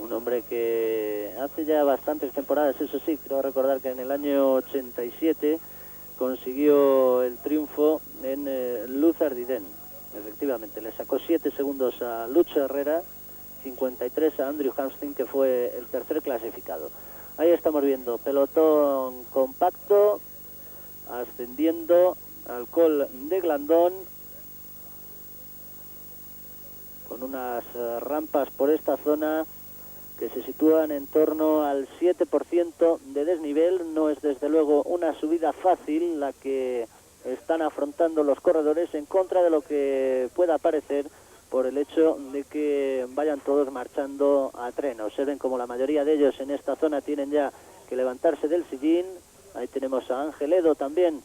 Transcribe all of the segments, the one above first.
un hombre que hace ya bastantes temporadas, eso sí, creo recordar que en el año 87 consiguió el triunfo en Luzardiden. Efectivamente, le sacó 7 segundos a Lucho Herrera, 53 a Andrew Hamstin, que fue el tercer clasificado. Ahí estamos viendo pelotón compacto, ascendiendo al Col de Glandón, con unas rampas por esta zona que se sitúan en torno al 7% de desnivel. No es desde luego una subida fácil la que están afrontando los corredores, en contra de lo que pueda parecer por el hecho de que vayan todos marchando a tren. Observen como la mayoría de ellos en esta zona tienen ya que levantarse del sillín. Ahí tenemos a Ángel Edo también.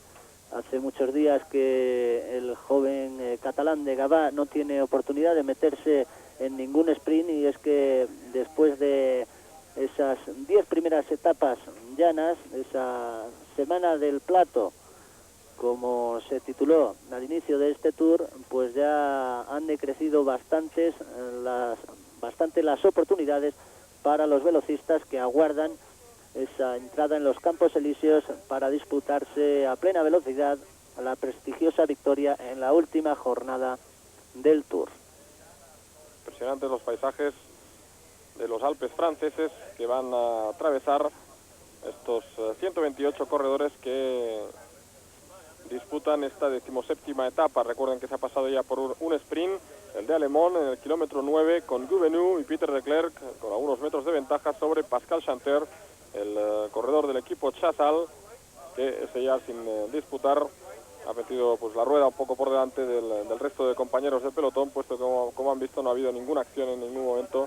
Hace muchos días que el joven catalán de Gavà no tiene oportunidad de meterse en ningún sprint, y es que después de esas 10 primeras etapas llanas, esa semana del plato, como se tituló al inicio de este Tour, pues ya han decrecido bastante las oportunidades para los velocistas que aguardan esa entrada en los Campos Elíseos para disputarse a plena velocidad la prestigiosa victoria en la última jornada del Tour. Impresionantes los paisajes de los Alpes franceses que van a atravesar estos 128 corredores que disputan esta 17ª etapa. Recuerden que se ha pasado ya por un sprint, el de Alemón, en el kilómetro 9, con Gouvenou y Peter de Klerk con algunos metros de ventaja sobre Pascal Chanter, el corredor del equipo Chasal, que ese ya sin disputar ha metido pues la rueda un poco por delante del resto de compañeros del pelotón, puesto que como han visto no ha habido ninguna acción en ningún momento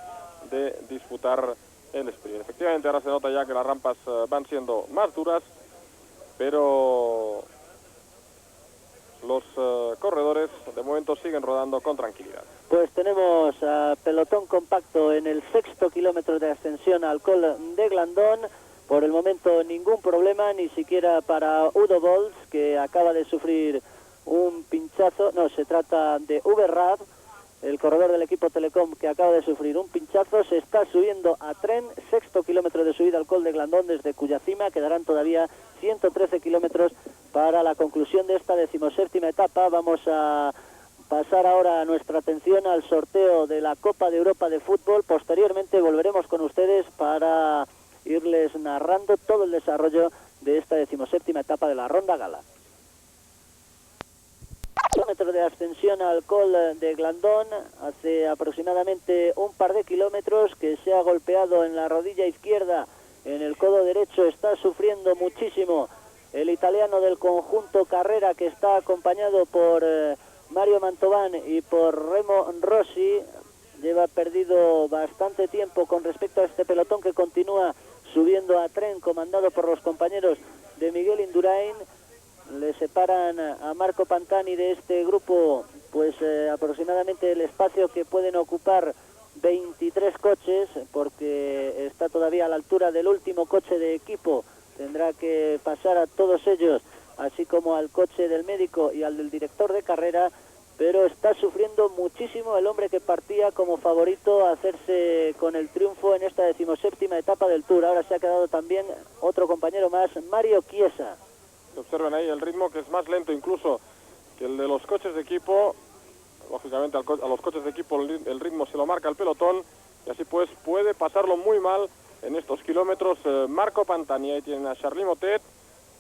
de disputar el sprint. Efectivamente ahora se nota ya que las rampas van siendo más duras, pero los corredores de momento siguen rodando con tranquilidad. Pues tenemos a pelotón compacto en el 6º kilómetro de ascensión al Col de Glandón. Por el momento ningún problema, ni siquiera para Udo Bolz, que acaba de sufrir un pinchazo. No, se trata de Uber Rad, el corredor del equipo Telecom, que acaba de sufrir un pinchazo. Se está subiendo a tren, 6º kilómetro de subida al Col de Glandón, desde cuya cima quedarán todavía 113 kilómetros para la conclusión de esta 17ª etapa. Vamos a pasar ahora nuestra atención al sorteo de la Copa de Europa de Fútbol. Posteriormente volveremos con ustedes para irles narrando todo el desarrollo de esta 17ª etapa de la Ronda Gala. Kilómetro de ascensión al Col de Glandón, hace aproximadamente un par de kilómetros que se ha golpeado en la rodilla izquierda, en el codo derecho. Está sufriendo muchísimo el italiano del conjunto Carrera, que está acompañado por Mario Mantován y por Remo Rossi. Lleva perdido bastante tiempo con respecto a este pelotón que continúa subiendo a tren, comandado por los compañeros de Miguel Indurain. Le separan a Marco Pantani de este grupo pues aproximadamente el espacio que pueden ocupar 23 coches, porque está todavía a la altura del último coche de equipo. Tendrá que pasar a todos ellos, así como al coche del médico y al del director de carrera, pero está sufriendo muchísimo el hombre que partía como favorito a hacerse con el triunfo en esta 17ª etapa del Tour. Ahora se ha quedado también otro compañero más, Mario Chiesa. Observen ahí el ritmo, que es más lento incluso que el de los coches de equipo. Lógicamente a los coches de equipo el ritmo se lo marca el pelotón, y así pues puede pasarlo muy mal en estos kilómetros Marco Pantani. Ahí tienen a Charly Motet,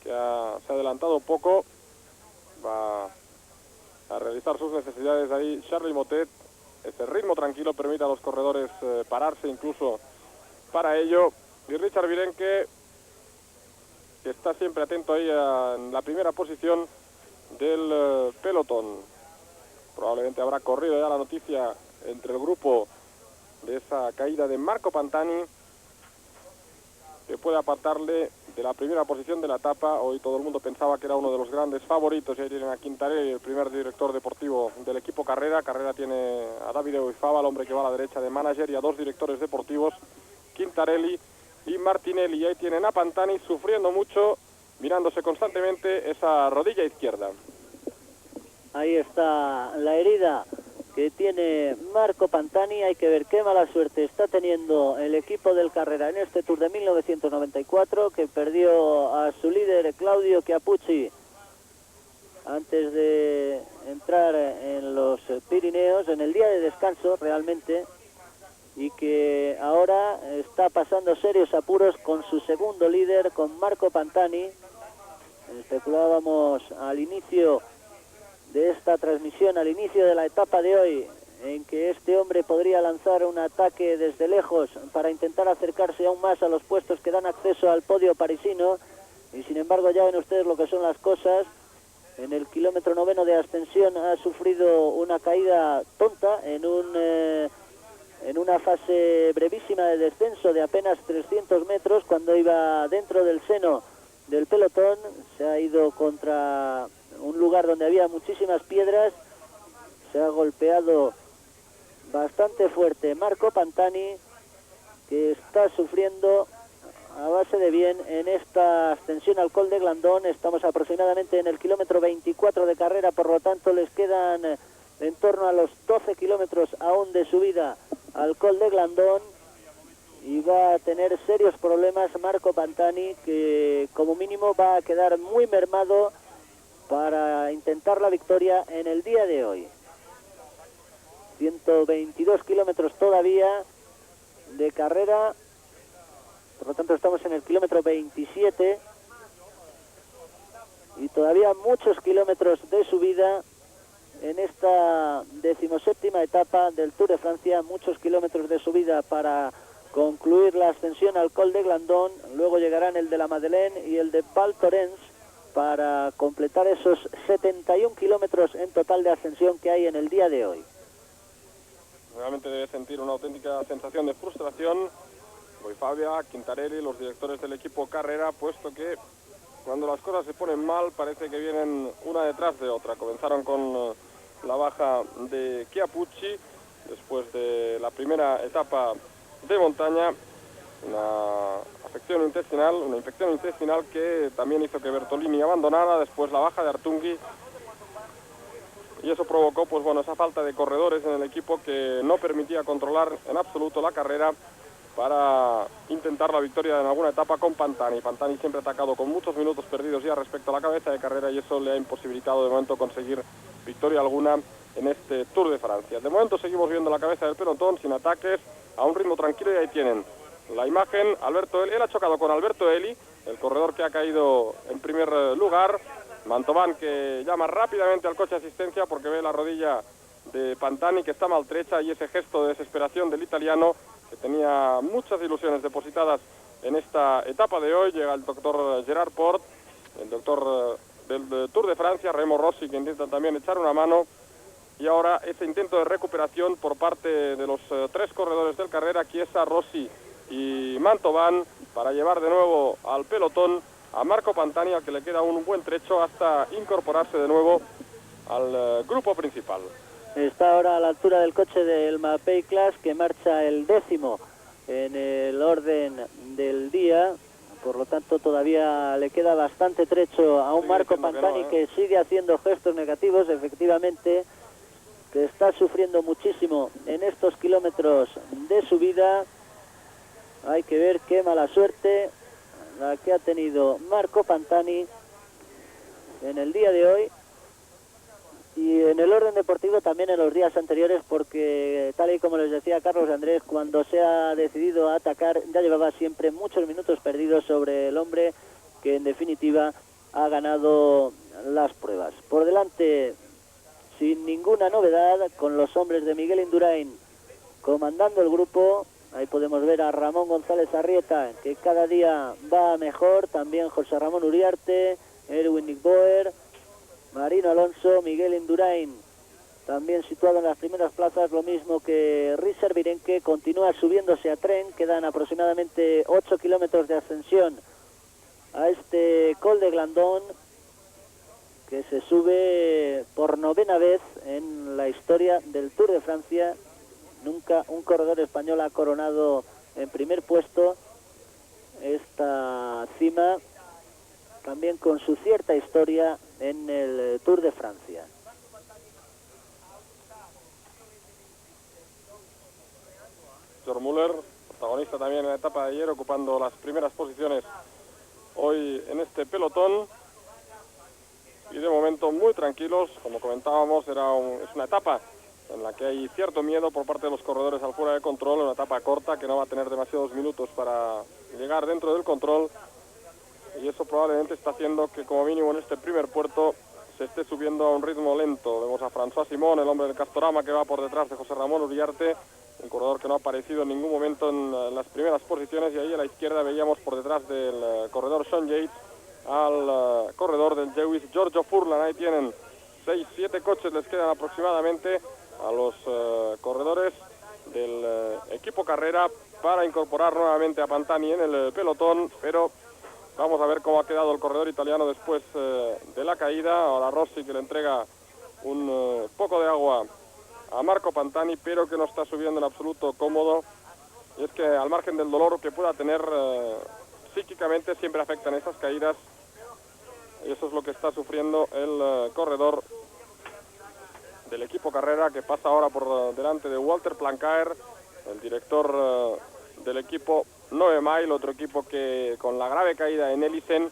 que se ha adelantado poco, va a realizar sus necesidades ahí Charly Motet. Este ritmo tranquilo permite a los corredores pararse incluso para ello. Y Richard Virenque, que está siempre atento ahí en la primera posición del pelotón. Probablemente habrá corrido ya la noticia entre el grupo de esa caída de Marco Pantani, que puede apartarle de la primera posición de la etapa. Hoy todo el mundo pensaba que era uno de los grandes favoritos, y ahí tienen a Quintarelli, el primer director deportivo del equipo Carrera. Carrera tiene a Davide Oifava, el hombre que va a la derecha de manager, y a dos directores deportivos, Quintarelli y Martinelli. Y ahí tienen a Pantani sufriendo mucho, mirándose constantemente esa rodilla izquierda. Ahí está la herida que tiene Marco Pantani. Hay que ver qué mala suerte está teniendo el equipo del Carrera en este Tour de 1994, que perdió a su líder Claudio Chiappucci antes de entrar en los Pirineos, en el día de descanso realmente, y que ahora está pasando serios apuros con su segundo líder, con Marco Pantani. Especulábamos al inicio de esta transmisión, al inicio de la etapa de hoy, en que este hombre podría lanzar un ataque desde lejos para intentar acercarse aún más a los puestos que dan acceso al podio parisino, y sin embargo ya ven ustedes lo que son las cosas. En el kilómetro 9 de ascensión ha sufrido una caída tonta en una fase brevísima de descenso de apenas 300 metros, cuando iba dentro del seno del pelotón. Se ha ido contra un lugar donde había muchísimas piedras, se ha golpeado bastante fuerte Marco Pantani, que está sufriendo a base de bien en esta ascensión al Col de Glandón. Estamos aproximadamente en el kilómetro 24 de carrera, por lo tanto les quedan en torno a los 12 kilómetros aún de subida al Col de Glandón, y va a tener serios problemas Marco Pantani, que como mínimo va a quedar muy mermado para intentar la victoria en el día de hoy. 122 kilómetros todavía de carrera, por lo tanto estamos en el kilómetro 27 y todavía muchos kilómetros de subida en esta 17ª etapa del Tour de Francia. Muchos kilómetros de subida para concluir la ascensión al Col de Glandón. Luego llegarán el de la Madeleine y el de Val Thorens para completar esos 71 kilómetros en total de ascensión que hay en el día de hoy. Realmente debe sentir una auténtica sensación de frustración Boy Fabia, Quintarelli, los directores del equipo Carrera, puesto que cuando las cosas se ponen mal parece que vienen una detrás de otra. Comenzaron con la baja de Chiappucci después de la primera etapa de montaña, una infección intestinal que también hizo que Bertolini abandonara. Después la baja de Artungui, y eso provocó pues bueno, esa falta de corredores en el equipo que no permitía controlar en absoluto la carrera para intentar la victoria en alguna etapa con Pantani. Pantani siempre ha atacado con muchos minutos perdidos ya respecto a la cabeza de carrera, y eso le ha imposibilitado de momento conseguir victoria alguna en este Tour de Francia. De momento seguimos viendo la cabeza del pelotón sin ataques, a un ritmo tranquilo, y ahí tienen la imagen. Alberto Eli, él ha chocado con Alberto Eli, el corredor que ha caído en primer lugar. Mantován, que llama rápidamente al coche de asistencia porque ve la rodilla de Pantani que está maltrecha, y ese gesto de desesperación del italiano, que tenía muchas ilusiones depositadas en esta etapa de hoy. Llega el doctor Gerard Port, el doctor del Tour de Francia, Remo Rossi, que intenta también echar una mano, y ahora ese intento de recuperación por parte de los tres corredores del Carrera, Chiesa, Rossi y Mantován, para llevar de nuevo al pelotón a Marco Pantani, al que le queda un buen trecho hasta incorporarse de nuevo al grupo principal. Está ahora a la altura del coche del Mapei Class, que marcha el 10º en el orden del día. Por lo tanto todavía le queda bastante trecho a un Marco Pantani que sigue haciendo gestos negativos, efectivamente, que está sufriendo muchísimo en estos kilómetros de subida. Hay que ver qué mala suerte la que ha tenido Marco Pantani en el día de hoy, y en el orden deportivo también en los días anteriores, porque tal y como les decía Carlos Andrés, cuando se ha decidido a atacar ya llevaba siempre muchos minutos perdidos sobre el hombre que en definitiva ha ganado las pruebas. Por delante, sin ninguna novedad, con los hombres de Miguel Indurain comandando el grupo. Ahí podemos ver a Ramón González Arrieta, que cada día va mejor. También José Ramón Uriarte, Erwin Nickboer, Marino Alonso, Miguel Indurain, también situado en las primeras plazas, lo mismo que Risser Virenque. Continúa subiéndose a tren, quedan aproximadamente 8 kilómetros de ascensión a este Col de Glandón, que se sube por 9ª vez en la historia del Tour de Francia. Nunca un corredor español ha coronado en primer puesto esta cima, también con su cierta historia en el Tour de Francia. George Muller, protagonista también en la etapa de ayer, ocupando las primeras posiciones hoy en este pelotón. Y de momento muy tranquilos, como comentábamos, es una etapa en la que hay cierto miedo por parte de los corredores al fuera de control, una etapa corta que no va a tener demasiados minutos para llegar dentro del control, y eso probablemente está haciendo que como mínimo en este primer puerto se esté subiendo a un ritmo lento. Vemos a François Simon, el hombre del Castorama, que va por detrás de José Ramón Uriarte, un corredor que no ha aparecido en ningún momento en las primeras posiciones, y ahí a la izquierda veíamos por detrás del corredor Sean Yates al corredor del Lewis Giorgio Furlan. Ahí tienen 6-7 coches, les quedan aproximadamente a los corredores del equipo Carrera para incorporar nuevamente a Pantani en el pelotón, pero vamos a ver cómo ha quedado el corredor italiano después de la caída. Ahora Rossi, que le entrega un poco de agua a Marco Pantani, pero que no está subiendo en absoluto cómodo, y es que al margen del dolor que pueda tener psíquicamente, siempre afectan esas caídas, y eso es lo que está sufriendo el corredor del equipo Carrera, que pasa ahora por delante de Walter Plancaer, el director del equipo 9 Mile, otro equipo que con la grave caída en Elisen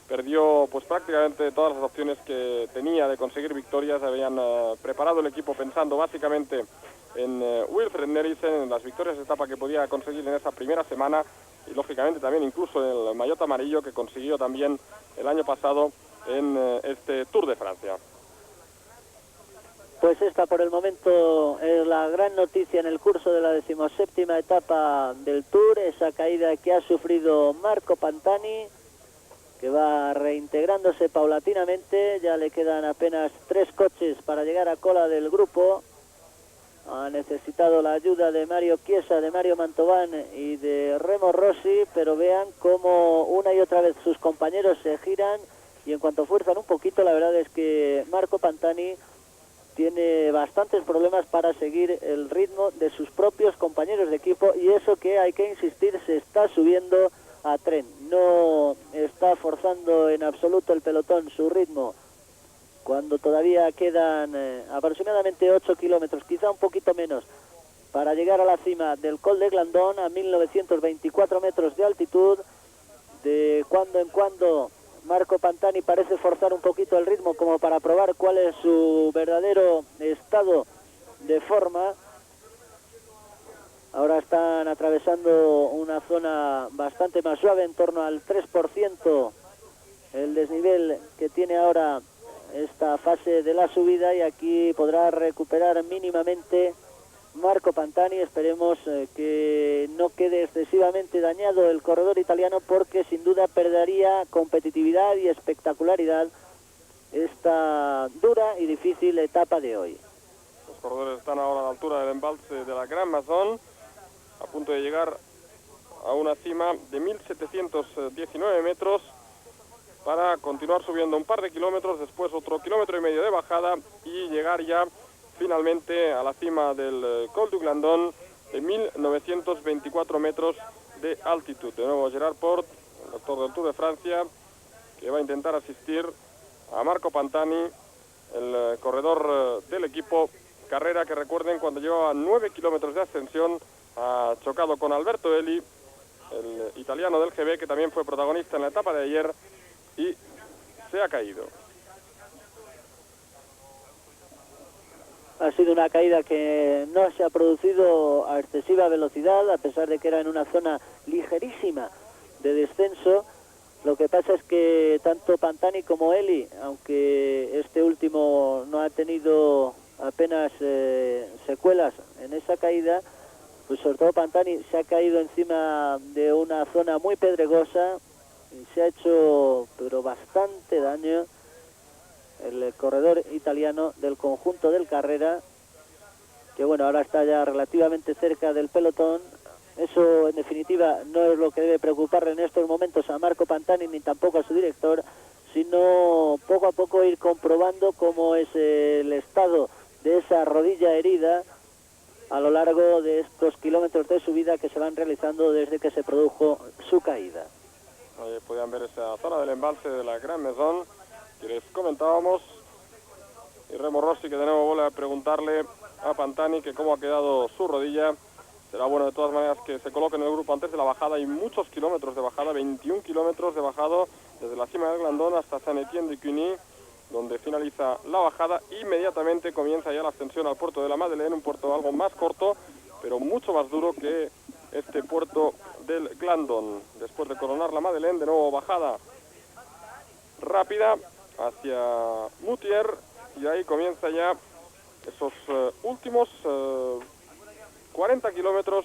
perdió pues prácticamente todas las opciones que tenía de conseguir victorias. Habían preparado el equipo pensando básicamente en Wilfred Nelissen, en las victorias de etapa que podía conseguir en esa primera semana, y lógicamente también incluso en el maillot amarillo que consiguió también el año pasado en este Tour de Francia. Pues esta por el momento es la gran noticia en el curso de la 17ª etapa del Tour, esa caída que ha sufrido Marco Pantani, que va reintegrándose paulatinamente. Ya le quedan apenas 3 coches para llegar a cola del grupo. Ha necesitado la ayuda de Mario Chiesa, de Mario Mantován y de Remo Rossi, pero vean cómo una y otra vez sus compañeros se giran, y en cuanto fuerzan un poquito, la verdad es que Marco Pantani tiene bastantes problemas para seguir el ritmo de sus propios compañeros de equipo, y eso que hay que insistir, se está subiendo a tren, no está forzando en absoluto el pelotón su ritmo, cuando todavía quedan aproximadamente 8 kilómetros, quizá un poquito menos, para llegar a la cima del Col de Glandon, a 1924 metros de altitud. De cuando en cuando Marco Pantani parece forzar un poquito el ritmo como para probar cuál es su verdadero estado de forma. Ahora están atravesando una zona bastante más suave, en torno al 3% el desnivel que tiene ahora esta fase de la subida, y aquí podrá recuperar mínimamente Marco Pantani. Esperemos que no quede excesivamente dañado el corredor italiano, porque sin duda perdería competitividad y espectacularidad esta dura y difícil etapa de hoy. Los corredores están ahora a la altura del embalse de la Gran Mazón, a punto de llegar a una cima de 1719 metros, para continuar subiendo un par de kilómetros, después otro 1,5 kilómetros de bajada, y llegar ya finalmente a la cima del Col du Glandon de 1924 metros de altitud. De nuevo Gerard Porte, el doctor del Tour de Francia, que va a intentar asistir a Marco Pantani, el corredor del equipo Carrera, que recuerden, cuando llevaba 9 kilómetros de ascensión ha chocado con Alberto Eli, el italiano del GB, que también fue protagonista en la etapa de ayer, y se ha caído. Ha sido una caída que no se ha producido a excesiva velocidad, a pesar de que era en una zona ligerísima de descenso. Lo que pasa es que tanto Pantani como Eli, aunque este último no ha tenido apenas secuelas en esa caída, pues sobre todo Pantani se ha caído encima de una zona muy pedregosa y se ha hecho pero bastante daño el corredor italiano del conjunto del Carrera, que bueno, ahora está ya relativamente cerca del pelotón. Eso en definitiva no es lo que debe preocuparle en estos momentos a Marco Pantani ni tampoco a su director, sino poco a poco ir comprobando cómo es el estado de esa rodilla herida a lo largo de estos kilómetros de subida que se van realizando desde que se produjo su caída. Podían ver esa zona del embalse de la Gran Maison que les comentábamos, y Remo Rossi, que de nuevo vuelve a preguntarle a Pantani que cómo ha quedado su rodilla. será bueno de todas maneras que se coloque en el grupo antes de la bajada. Hay muchos kilómetros de bajada, 21 kilómetros de bajado desde la cima del Glandón hasta Saint-Étienne-du-Cuny, donde finaliza la bajada. Inmediatamente comienza ya la ascensión al puerto de la Madeleine, un puerto algo más corto, pero mucho más duro que este puerto del Glandón. Después de coronar la Madeleine, de nuevo bajada rápida hacia Moutier, y ahí comienza ya esos últimos 40 kilómetros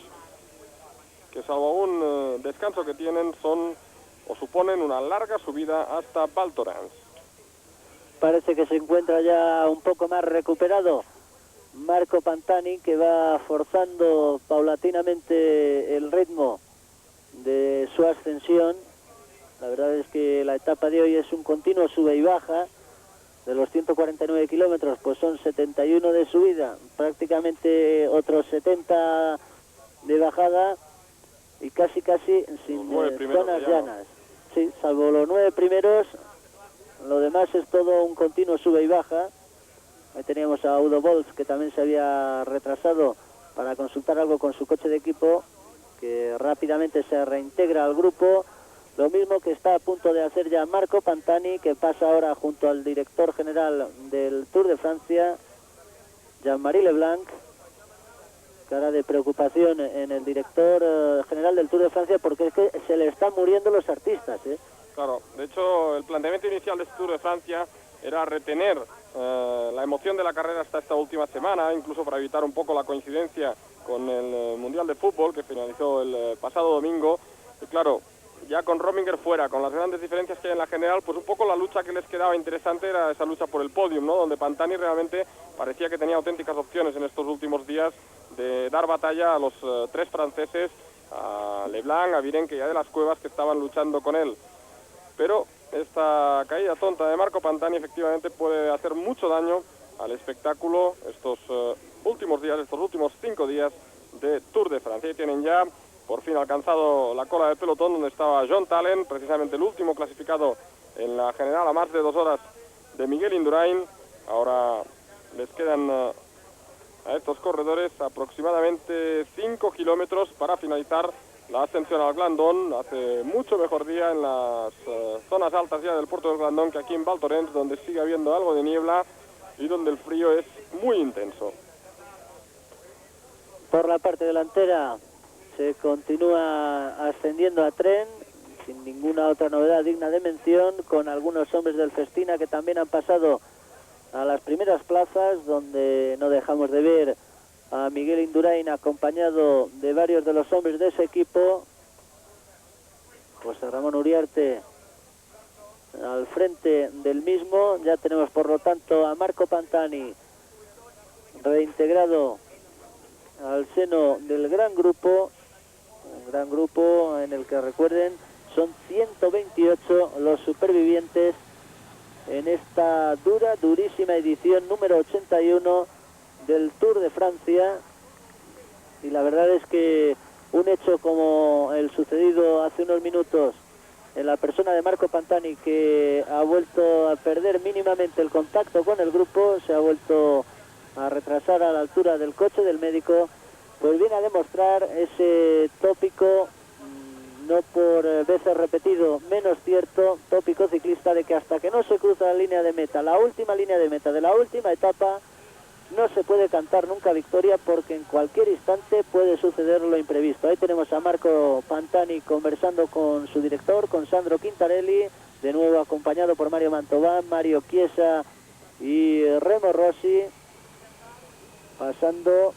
que, salvo un descanso que tienen, son o suponen una larga subida hasta Val Thorens. Parece que se encuentra ya un poco más recuperado Marco Pantani, que va forzando paulatinamente el ritmo de su ascensión. La verdad es que la etapa de hoy es un continuo sube y baja. De los 149 kilómetros, pues son 71 de subida, prácticamente otros 70 de bajada, y casi sin zonas llanas. Sí, salvo los 9 primeros, lo demás es todo un continuo sube y baja. Ahí teníamos a Udo Bolz, que también se había retrasado para consultar algo con su coche de equipo, que rápidamente se reintegra al grupo. Lo mismo que está a punto de hacer ya Marco Pantani, que pasa ahora junto al director general del Tour de Francia, Jean-Marie Leblanc. Cara de preocupación en el director general del Tour de Francia, porque es que se le están muriendo los artistas, ¿eh? Claro, de hecho el planteamiento inicial de este Tour de Francia era retener la emoción de la carrera hasta esta última semana, incluso para evitar un poco la coincidencia con el Mundial de Fútbol que finalizó el pasado domingo. Y claro, ya con Rominger fuera, con las grandes diferencias que hay en la general, pues un poco la lucha que les quedaba interesante era esa lucha por el podium, ¿no? Donde Pantani realmente parecía que tenía auténticas opciones en estos últimos días de dar batalla a los 3 franceses, a Leblanc, a Virenque y a De las Cuevas, que estaban luchando con él. Pero esta caída tonta de Marco Pantani efectivamente puede hacer mucho daño al espectáculo estos últimos días, estos últimos 5 días de Tour de Francia. Y tienen ya por fin alcanzado la cola del pelotón, donde estaba John Talen, precisamente el último clasificado en la general a más de 2 horas de Miguel Indurain. Ahora les quedan a estos corredores aproximadamente 5 kilómetros para finalizar la ascensión al Glandón. Hace mucho mejor día en las zonas altas ya del puerto del Glandón que aquí en Val Thorens, donde sigue habiendo algo de niebla y donde el frío es muy intenso. Por la parte delantera se continúa ascendiendo a tren, sin ninguna otra novedad digna de mención, con algunos hombres del Festina que también han pasado a las primeras plazas, donde no dejamos de ver a Miguel Indurain acompañado de varios de los hombres de ese equipo. José Ramón Uriarte al frente del mismo. Ya tenemos por lo tanto a Marco Pantani reintegrado al seno del gran grupo, un gran grupo en el que, recuerden, son 128 los supervivientes en esta durísima edición número 81 del Tour de Francia. Y la verdad es que un hecho como el sucedido hace unos minutos en la persona de Marco Pantani, que ha vuelto a perder mínimamente el contacto con el grupo, se ha vuelto a retrasar a la altura del coche del médico, pues viene a demostrar ese tópico, no por veces repetido, menos cierto, tópico ciclista, de que hasta que no se cruza la línea de meta, la última línea de meta de la última etapa, no se puede cantar nunca victoria, porque en cualquier instante puede suceder lo imprevisto. Ahí tenemos a Marco Pantani conversando con su director, con Sandro Quintarelli, de nuevo acompañado por Mario Mantován, Mario Chiesa y Remo Rossi, pasando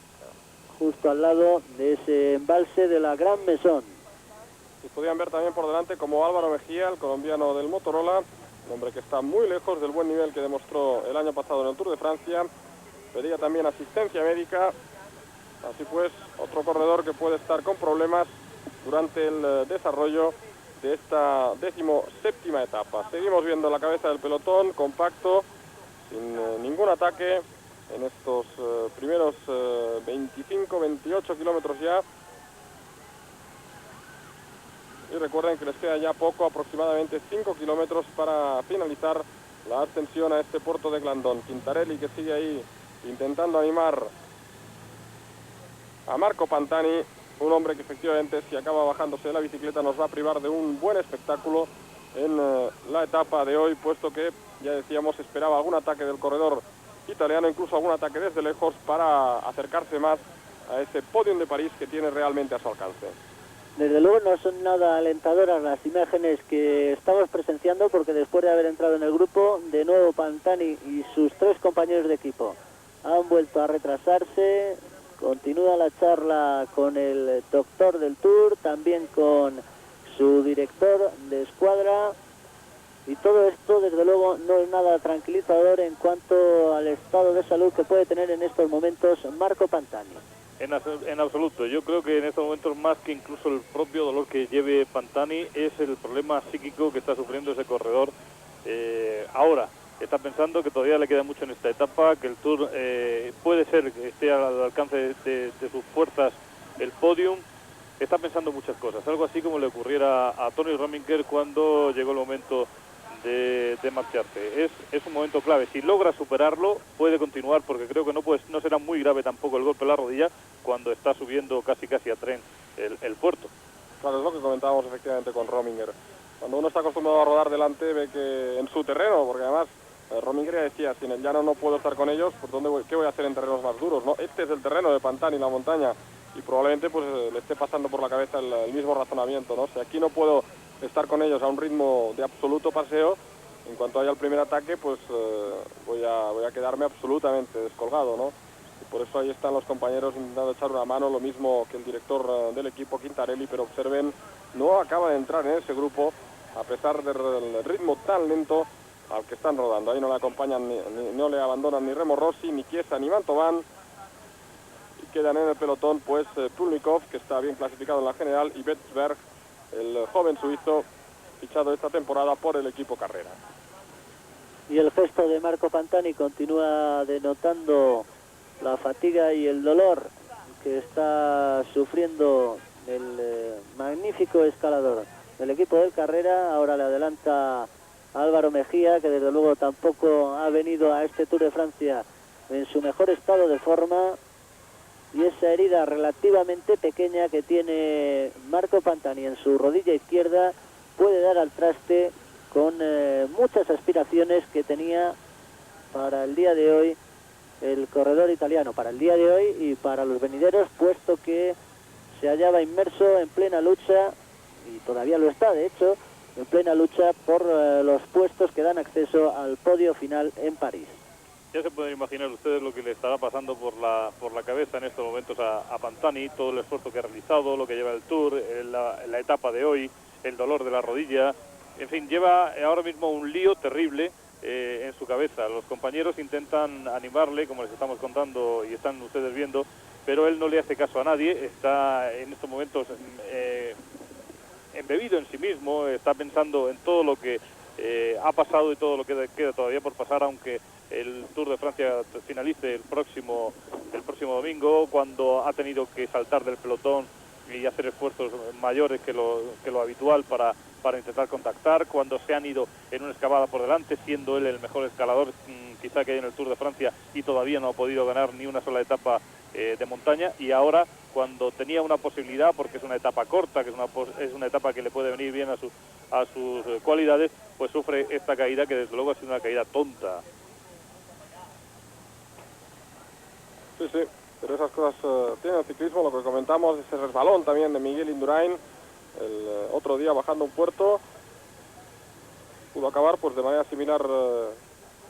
justo al lado de ese embalse de la Gran Mesón. Y podían ver también por delante como Álvaro Mejía, el colombiano del Motorola, un hombre que está muy lejos del buen nivel que demostró el año pasado en el Tour de Francia. Pedía también asistencia médica. Así pues, otro corredor que puede estar con problemas durante el desarrollo de esta 17ª etapa. Seguimos viendo la cabeza del pelotón, compacto, sin ningún ataque en estos primeros 25-28 kilómetros ya. Y recuerden que les queda ya poco, aproximadamente 5 kilómetros para finalizar la ascensión a este puerto de Glandón. Quintarelli, que sigue ahí intentando animar a Marco Pantani, un hombre que efectivamente, si acaba bajándose de la bicicleta, nos va a privar de un buen espectáculo en la etapa de hoy, puesto que, ya decíamos, esperaba algún ataque del corredor italiano, incluso algún ataque desde lejos para acercarse más a ese podium de París que tiene realmente a su alcance. Desde luego no son nada alentadoras las imágenes que estamos presenciando, porque después de haber entrado en el grupo, de nuevo Pantani y sus 3 compañeros de equipo han vuelto a retrasarse. Continúa la charla con el doctor del Tour, también con su director de escuadra, y todo esto desde luego no es nada tranquilizador en cuanto al estado de salud que puede tener en estos momentos Marco Pantani. En absoluto, yo creo que en estos momentos, más que incluso el propio dolor que lleve Pantani, es el problema psíquico que está sufriendo ese corredor. Ahora está pensando que todavía le queda mucho en esta etapa, que el Tour puede ser que esté al alcance de sus fuerzas el podium. Está pensando muchas cosas, algo así como le ocurriera a Tony Rominger cuando llegó el momento de marcharse. Es un momento clave. Si logra superarlo, puede continuar, porque creo que no será muy grave tampoco el golpe en la rodilla cuando está subiendo casi a tren el puerto. Claro, es lo que comentábamos efectivamente con Rominger. Cuando uno está acostumbrado a rodar delante, ve que en su terreno, porque además Rominger ya decía, si en el llano no puedo estar con ellos, pues ¿qué voy a hacer en terrenos más duros? ¿No? Este es el terreno de Pantani, la montaña, y probablemente pues le esté pasando por la cabeza el mismo razonamiento, ¿no? Si aquí no puedo estar con ellos a un ritmo de absoluto paseo, en cuanto haya el primer ataque, pues voy a quedarme absolutamente descolgado, ¿no? Y por eso ahí están los compañeros intentando echar una mano, lo mismo que el director del equipo, Quintarelli, pero observen, no acaba de entrar en ese grupo, a pesar del ritmo tan lento al que están rodando. Ahí no le acompañan, no le abandonan ni Remo Rossi, ni Chiesa, ni Mantovan, y quedan en el pelotón pues Pulnikov, que está bien clasificado en la general, y Betzberg, el joven suizo fichado esta temporada por el equipo Carrera. Y el gesto de Marco Pantani continúa denotando la fatiga y el dolor que está sufriendo el magnífico escalador del equipo del Carrera. Ahora le adelanta Álvaro Mejía, que desde luego tampoco ha venido a este Tour de Francia en su mejor estado de forma, y esa herida relativamente pequeña que tiene Marco Pantani en su rodilla izquierda puede dar al traste con muchas aspiraciones que tenía para el día de hoy el corredor italiano, para el día de hoy y para los venideros, puesto que se hallaba inmerso en plena lucha, y todavía lo está de hecho, en plena lucha por los puestos que dan acceso al podio final en París. Ya se pueden imaginar ustedes lo que le estará pasando por la cabeza en estos momentos a Pantani, todo el esfuerzo que ha realizado, lo que lleva el Tour, la etapa de hoy, el dolor de la rodilla, en fin, lleva ahora mismo un lío terrible en su cabeza. Los compañeros intentan animarle, como les estamos contando y están ustedes viendo, pero él no le hace caso a nadie, está en estos momentos embebido en sí mismo, está pensando en todo lo que ha pasado y todo lo que queda todavía por pasar, aunque el Tour de Francia finalice el próximo domingo, cuando ha tenido que saltar del pelotón y hacer esfuerzos mayores que lo habitual para intentar contactar, cuando se han ido en una excavada por delante, siendo él el mejor escalador quizá que hay en el Tour de Francia, y todavía no ha podido ganar ni una sola etapa de montaña, y ahora cuando tenía una posibilidad, porque es una etapa corta, que es una etapa que le puede venir bien a sus cualidades, pues sufre esta caída, que desde luego ha sido una caída tonta. Sí, pero esas cosas tiene el ciclismo, lo que comentamos, ese resbalón también de Miguel Indurain, el otro día bajando un puerto, pudo acabar pues de manera similar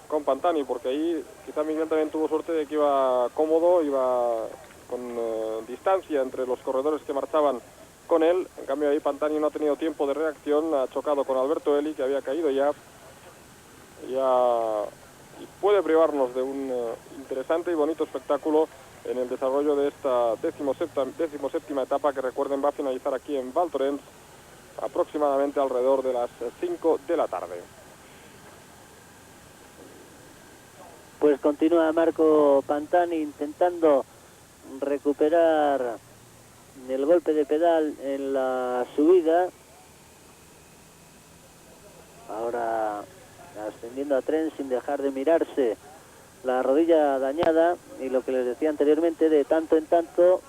con Pantani, porque ahí quizá Miguel también tuvo suerte de que iba cómodo, iba con distancia entre los corredores que marchaban con él. En cambio ahí Pantani no ha tenido tiempo de reacción, ha chocado con Alberto Eli, que había caído ya y puede privarnos de un interesante y bonito espectáculo en el desarrollo de esta 17ª etapa, que recuerden va a finalizar aquí en Val Thorens aproximadamente alrededor de las 5 de la tarde. Pues continúa Marco Pantani intentando recuperar el golpe de pedal en la subida. Ahora ascendiendo a tren sin dejar de mirarse la rodilla dañada, y lo que les decía anteriormente, de tanto en tanto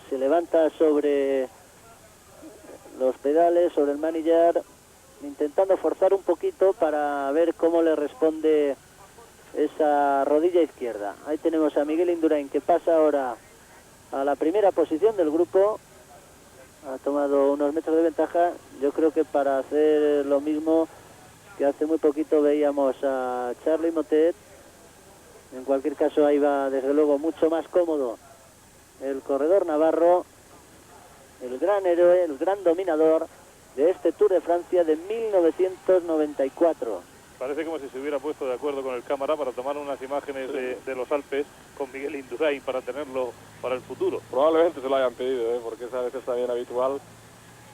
se levanta sobre los pedales, sobre el manillar, intentando forzar un poquito para ver cómo le responde esa rodilla izquierda. Ahí tenemos a Miguel Indurain, que pasa ahora a la primera posición del grupo. Ha tomado unos metros de ventaja. Yo creo que para hacer lo mismo que hace muy poquito veíamos a Charly Motet. En cualquier caso, ahí va desde luego mucho más cómodo el corredor navarro, el gran héroe, el gran dominador de este Tour de Francia de 1994. Parece como si se hubiera puesto de acuerdo con el cámara para tomar unas imágenes de los Alpes con Miguel Indurain para tenerlo para el futuro. Probablemente se lo hayan pedido, porque es a veces también habitual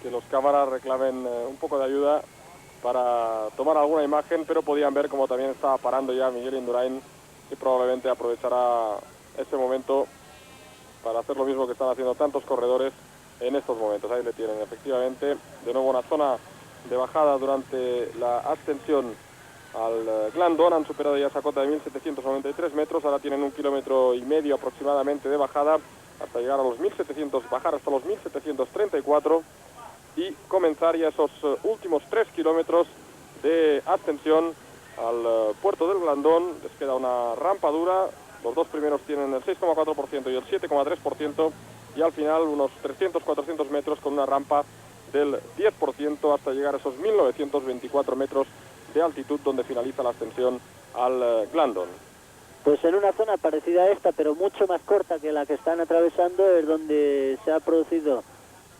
que los cámaras reclamen un poco de ayuda para tomar alguna imagen, pero podían ver como también estaba parando ya Miguel Indurain, y probablemente aprovechará ese momento para hacer lo mismo que están haciendo tantos corredores en estos momentos. Ahí le tienen, efectivamente, de nuevo una zona de bajada durante la ascensión al Glandon. Han superado ya esa cota de 1793 metros, ahora tienen 1,5 kilómetros aproximadamente de bajada hasta llegar a los 1700, bajar hasta los 1734 y comenzar ya esos últimos 3 kilómetros de ascensión al puerto del Glandon. Les queda una rampa dura, los dos primeros tienen el 6,4% y el 7,3%, y al final unos 300-400 metros con una rampa del 10% hasta llegar a esos 1924 metros de altitud, donde finaliza la ascensión al Glandon. Pues en una zona parecida a esta, pero mucho más corta que la que están atravesando, es donde se ha producido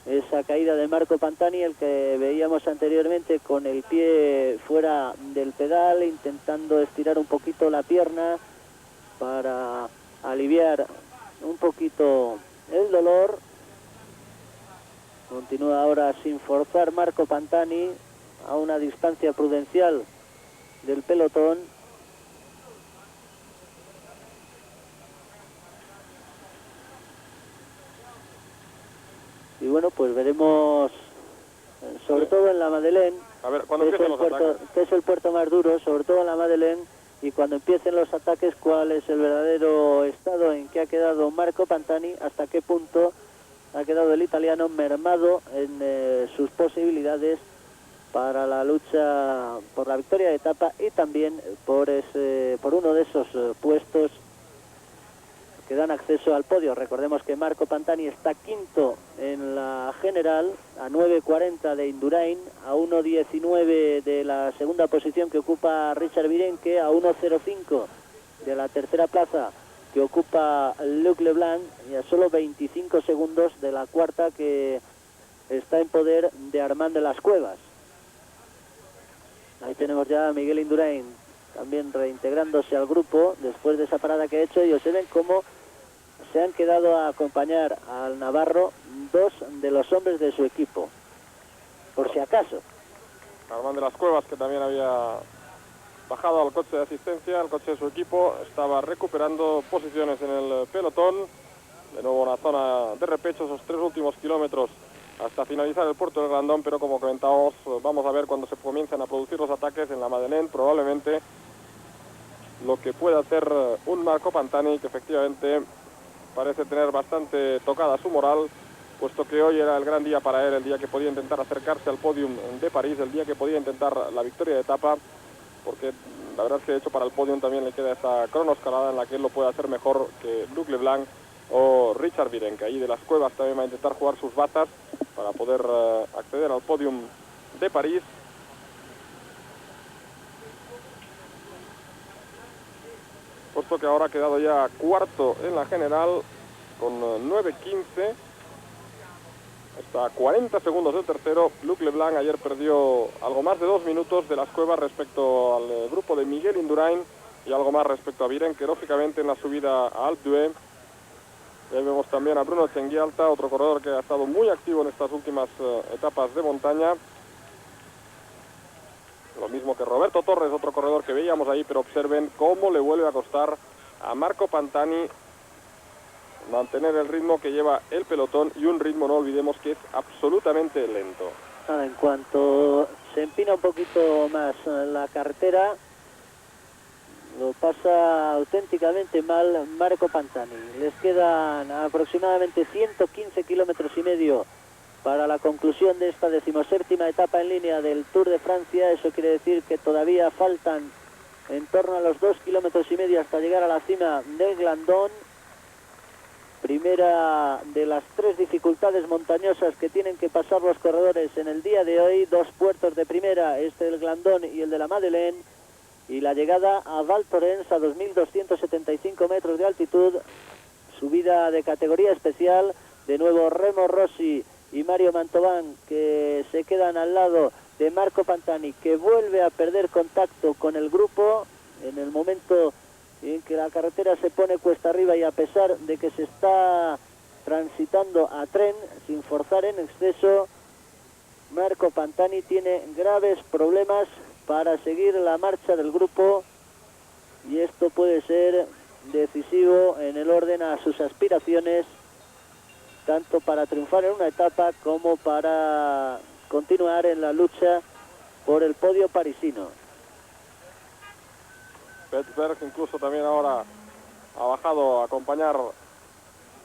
esa caída de Marco Pantani, el que veíamos anteriormente con el pie fuera del pedal, intentando estirar un poquito la pierna para aliviar un poquito el dolor. Continúa ahora sin forzar Marco Pantani, a una distancia prudencial del pelotón. Y bueno, pues veremos, sobre todo en la Madeleine, a ver, ¿cuándo empiezan los ataques? Que es el puerto más duro, sobre todo en la Madeleine, y cuando empiecen los ataques, cuál es el verdadero estado en que ha quedado Marco Pantani, hasta qué punto ha quedado el italiano mermado en sus posibilidades para la lucha por la victoria de etapa y también por uno de esos puestos que dan acceso al podio. Recordemos que Marco Pantani está quinto en la general, a 9.40 de Indurain, a 1.19 de la segunda posición que ocupa Richard Virenque, a 1.05 de la tercera plaza que ocupa Luc Leblanc, y a solo 25 segundos de la cuarta, que está en poder de Armand de las Cuevas. Ahí tenemos ya a Miguel Indurain también reintegrándose al grupo después de esa parada que ha hecho, y observen cómo se han quedado a acompañar al navarro dos de los hombres de su equipo, por si acaso. Armand de las Cuevas, que también había bajado al coche de asistencia, al coche de su equipo, estaba recuperando posiciones en el pelotón. De nuevo una zona de repecho, esos 3 últimos kilómetros hasta finalizar el puerto del Glandon, pero como comentábamos, vamos a ver cuando se comiencen a producir los ataques en la Madeleine, probablemente lo que pueda hacer un Marco Pantani, que efectivamente parece tener bastante tocada su moral, puesto que hoy era el gran día para él, el día que podía intentar acercarse al podium de París, el día que podía intentar la victoria de etapa, porque la verdad es que de hecho para el podium también le queda esa cronoescalada en la que él lo puede hacer mejor que Luc Leblanc o Richard Virenque. Ahí de las Cuevas también va a intentar jugar sus bazas para poder acceder al podium de París. Puesto que ahora ha quedado ya cuarto en la general con 9.15. Está a 40 segundos del tercero. Luc Leblanc ayer perdió algo más de 2 minutos de las Cuevas respecto al grupo de Miguel Indurain, y algo más respecto a Virenque, lógicamente, en la subida a Alpe d'Huez. Ahí vemos también a Bruno Chenguialta, otro corredor que ha estado muy activo en estas últimas etapas de montaña. Lo mismo que Roberto Torres, otro corredor que veíamos ahí, pero observen cómo le vuelve a costar a Marco Pantani mantener el ritmo que lleva el pelotón, y un ritmo, no olvidemos, que es absolutamente lento. En cuanto se empina un poquito más la carretera, lo pasa auténticamente mal Marco Pantani. Les quedan aproximadamente 115 kilómetros y medio para la conclusión de esta 17ª etapa en línea del Tour de Francia. Eso quiere decir que todavía faltan en torno a los 2 kilómetros y medio hasta llegar a la cima del Glandón. Primera de las 3 dificultades montañosas que tienen que pasar los corredores en el día de hoy. 2 puertos de primera, este del Glandón y el de la Madeleine. Y la llegada a Val Thorens a 2.275 metros de altitud. Subida de categoría especial. De nuevo Remo Rossi y Mario Mantován, que se quedan al lado de Marco Pantani, que vuelve a perder contacto con el grupo en el momento en que la carretera se pone cuesta arriba, y a pesar de que se está transitando a tren sin forzar en exceso, Marco Pantani tiene graves problemas para seguir la marcha del grupo, y esto puede ser decisivo en el orden a sus aspiraciones, tanto para triunfar en una etapa como para continuar en la lucha por el podio parisino. Petzberg incluso también ahora ha bajado a acompañar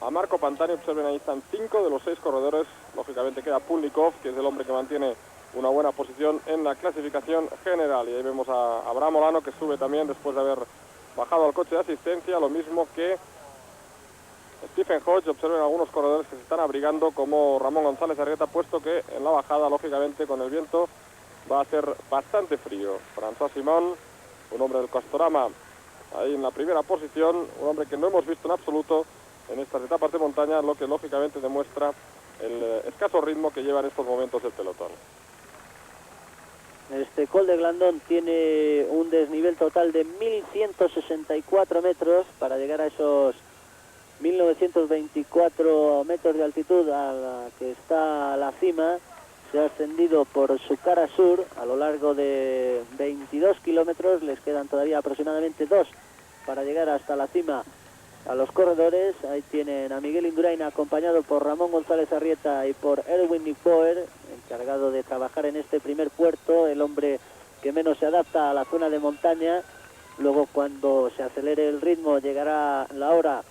a Marco Pantani. Observen, ahí están 5 de los 6 corredores. Lógicamente queda Pulnikov, que es el hombre que mantiene una buena posición en la clasificación general. Y ahí vemos a Abraham Olano, que sube también después de haber bajado al coche de asistencia, lo mismo que Stephen Hodge. Observen algunos corredores que se están abrigando, como Ramón González Arrieta, puesto que en la bajada, lógicamente, con el viento va a ser bastante frío. François Simon, un hombre del Castorama, ahí en la primera posición, un hombre que no hemos visto en absoluto en estas etapas de montaña, lo que lógicamente demuestra el escaso ritmo que lleva en estos momentos el pelotón. Este Col de Glandón tiene un desnivel total de 1.164 metros para llegar a esos 1.924 metros de altitud a la que está la cima. Se ha ascendido por su cara sur a lo largo de 22 kilómetros. Les quedan todavía aproximadamente 2 para llegar hasta la cima a los corredores. Ahí tienen a Miguel Indurain, acompañado por Ramón González Arrieta y por Erwin Nipoer, encargado de trabajar en este primer puerto, el hombre que menos se adapta a la zona de montaña. Luego, cuando se acelere el ritmo, llegará la hora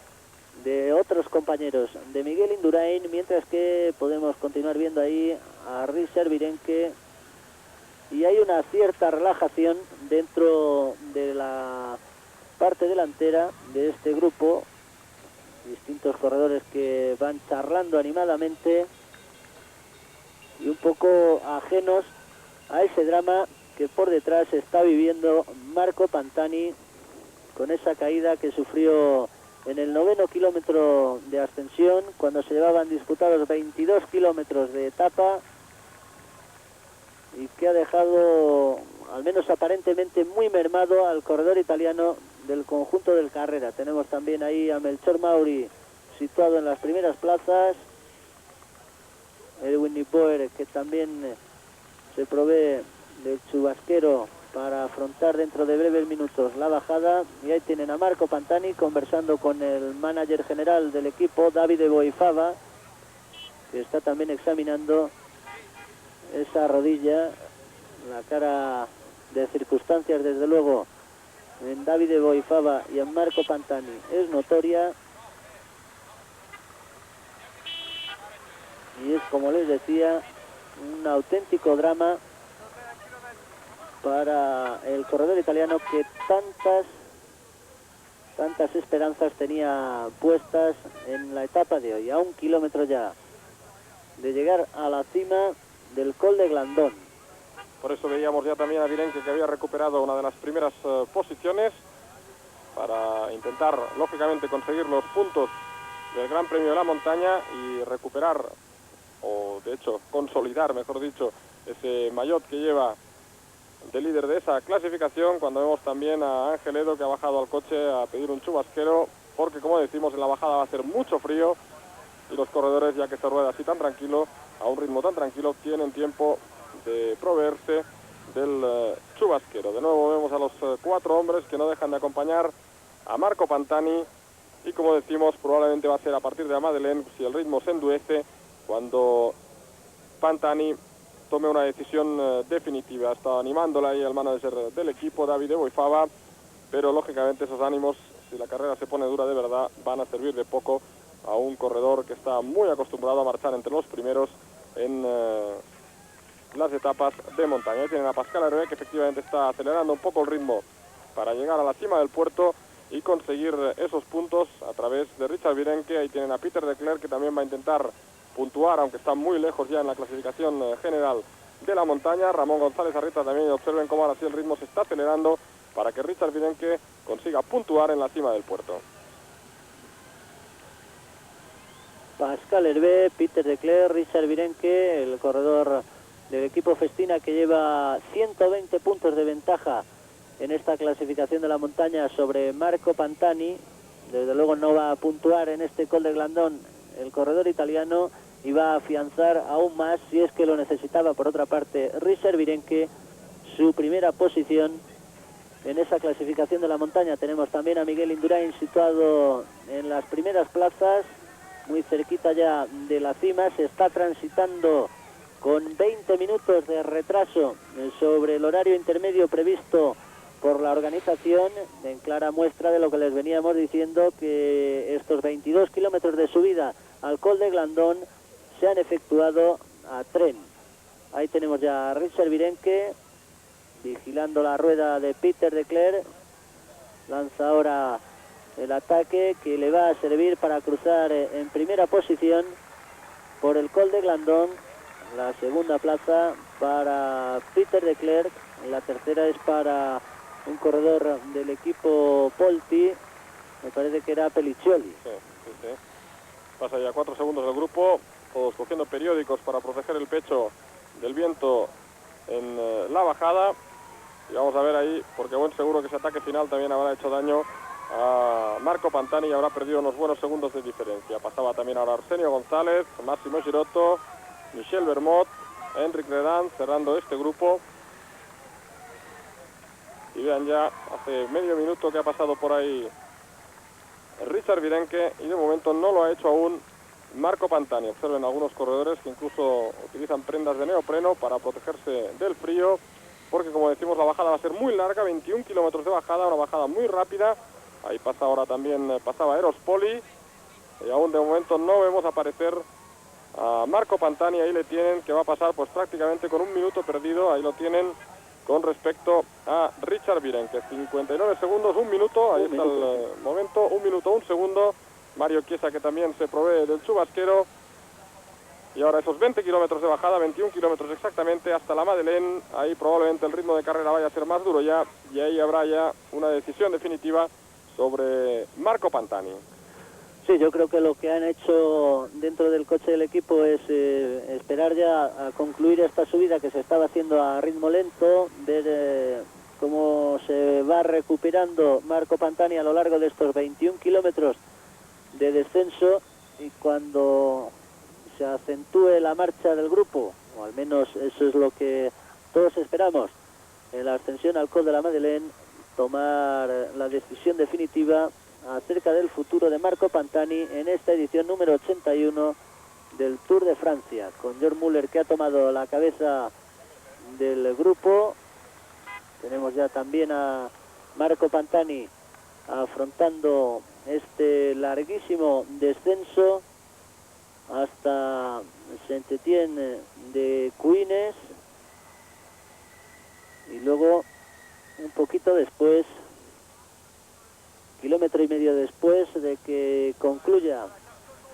de otros compañeros de Miguel Indurain, mientras que podemos continuar viendo ahí a Richard Virenque, y hay una cierta relajación dentro de la parte delantera de este grupo. Distintos corredores que van charlando animadamente y un poco ajenos a ese drama que por detrás está viviendo Marco Pantani, con esa caída que sufrió en el 9º kilómetro de ascensión, cuando se llevaban disputados 22 kilómetros de etapa, y que ha dejado, al menos aparentemente, muy mermado al corredor italiano del conjunto del Carrera. Tenemos también ahí a Melchor Mauri, situado en las primeras plazas. Erwin Nipoer, que también se provee del chubasquero para afrontar dentro de breves minutos la bajada. Y ahí tienen a Marco Pantani conversando con el manager general del equipo, Davide Boifava, que está también examinando esa rodilla. La cara de circunstancias, desde luego, en Davide Boifava y en Marco Pantani es notoria, y es, como les decía, un auténtico drama para el corredor italiano, que tantas esperanzas tenía puestas en la etapa de hoy, a 1 kilómetro ya de llegar a la cima del Col de Glandón. Por eso veíamos ya también a Virenque, que había recuperado una de las primeras posiciones para intentar, lógicamente, conseguir los puntos del Gran Premio de la Montaña y recuperar, o de hecho consolidar, mejor dicho, ese maillot que lleva de líder de esa clasificación. Cuando vemos también a Ángel Edo, que ha bajado al coche a pedir un chubasquero, porque, como decimos, en la bajada va a ser mucho frío, y los corredores, ya que se rueda así tan tranquilo, a un ritmo tan tranquilo, tienen tiempo de proveerse del chubasquero. De nuevo vemos a los 4 hombres que no dejan de acompañar a Marco Pantani, y, como decimos, probablemente va a ser a partir de la Madeleine, si el ritmo se endurece, cuando Pantani tome una decisión definitiva. Está animándola ahí el manager del equipo, Davide Boifava, pero lógicamente esos ánimos, si la carrera se pone dura de verdad, van a servir de poco a un corredor que está muy acostumbrado a marchar entre los primeros en las etapas de montaña. Ahí tienen a Pascal Hervé, que efectivamente está acelerando un poco el ritmo para llegar a la cima del puerto y conseguir esos puntos a través de Richard Virenque. Ahí tienen a Peter de Klerk, que también va a intentar puntuar, aunque está muy lejos ya en la clasificación general de la montaña. Ramón González Arrieta también, observen cómo ahora sí el ritmo se está acelerando para que Richard Virenque consiga puntuar en la cima del puerto. Pascal Hervé, Peter de Klerk, Richard Virenque, el corredor del equipo Festina, que lleva 120 puntos de ventaja en esta clasificación de la montaña sobre Marco Pantani. Desde luego no va a puntuar en este Col de Glandón el corredor italiano, y va a afianzar aún más, si es que lo necesitaba, por otra parte, Richard Virenque, su primera posición en esa clasificación de la montaña. Tenemos también a Miguel Indurain situado en las primeras plazas, muy cerquita ya de la cima. Se está transitando con 20 minutos de retraso sobre el horario intermedio previsto por la organización, en clara muestra de lo que les veníamos diciendo, que estos 22 kilómetros de subida al Col de Glandón se han efectuado a tren. Ahí tenemos ya a Richard Virenque vigilando la rueda de Peter de Klerk. Lanza ahora el ataque que le va a servir para cruzar en primera posición por el Col de Glandón. La segunda plaza para Peter de Klerk, la tercera es para un corredor del equipo Polti, me parece que era Peliccioli. Sí. Pasa ya 4 segundos del grupo, todos cogiendo periódicos para proteger el pecho del viento en la bajada. Y vamos a ver ahí, porque buen seguro que ese ataque final también habrá hecho daño a Marco Pantani y habrá perdido unos buenos segundos de diferencia. Pasaba también ahora Arsenio González, Massimo Girotto, Michel Vermont, Enric Redan cerrando este grupo. Y vean ya, hace medio minuto que ha pasado por ahí Richard Virenque y de momento no lo ha hecho aún Marco Pantani. Observen algunos corredores que incluso utilizan prendas de neopreno para protegerse del frío, porque como decimos la bajada va a ser muy larga, 21 kilómetros de bajada, una bajada muy rápida. Ahí pasa ahora también, pasaba Eros Poli, y aún de momento no vemos aparecer a Marco Pantani. Ahí le tienen, que va a pasar pues prácticamente con un minuto perdido. Ahí lo tienen con respecto a Richard Virenque. 59 segundos, un minuto, ahí está el momento, un minuto, un segundo. Mario Chiesa, que también se provee del chubasquero. Y ahora esos 20 kilómetros de bajada, 21 kilómetros exactamente, hasta la Madeleine. Ahí probablemente el ritmo de carrera vaya a ser más duro ya, y ahí habrá ya una decisión definitiva sobre Marco Pantani. Sí, yo creo que lo que han hecho dentro del coche del equipo es esperar ya a concluir esta subida que se estaba haciendo a ritmo lento, ver cómo se va recuperando Marco Pantani a lo largo de estos 21 kilómetros de descenso, y cuando se acentúe la marcha del grupo, o al menos eso es lo que todos esperamos, en la ascensión al Col de la Madeleine, tomar la decisión definitiva acerca del futuro de Marco Pantani en esta edición número 81 del Tour de Francia, con George Müller, que ha tomado la cabeza del grupo. Tenemos ya también a Marco Pantani afrontando este larguísimo descenso hasta Saint-Étienne de Cuines, y luego un poquito después, kilómetro y medio después de que concluya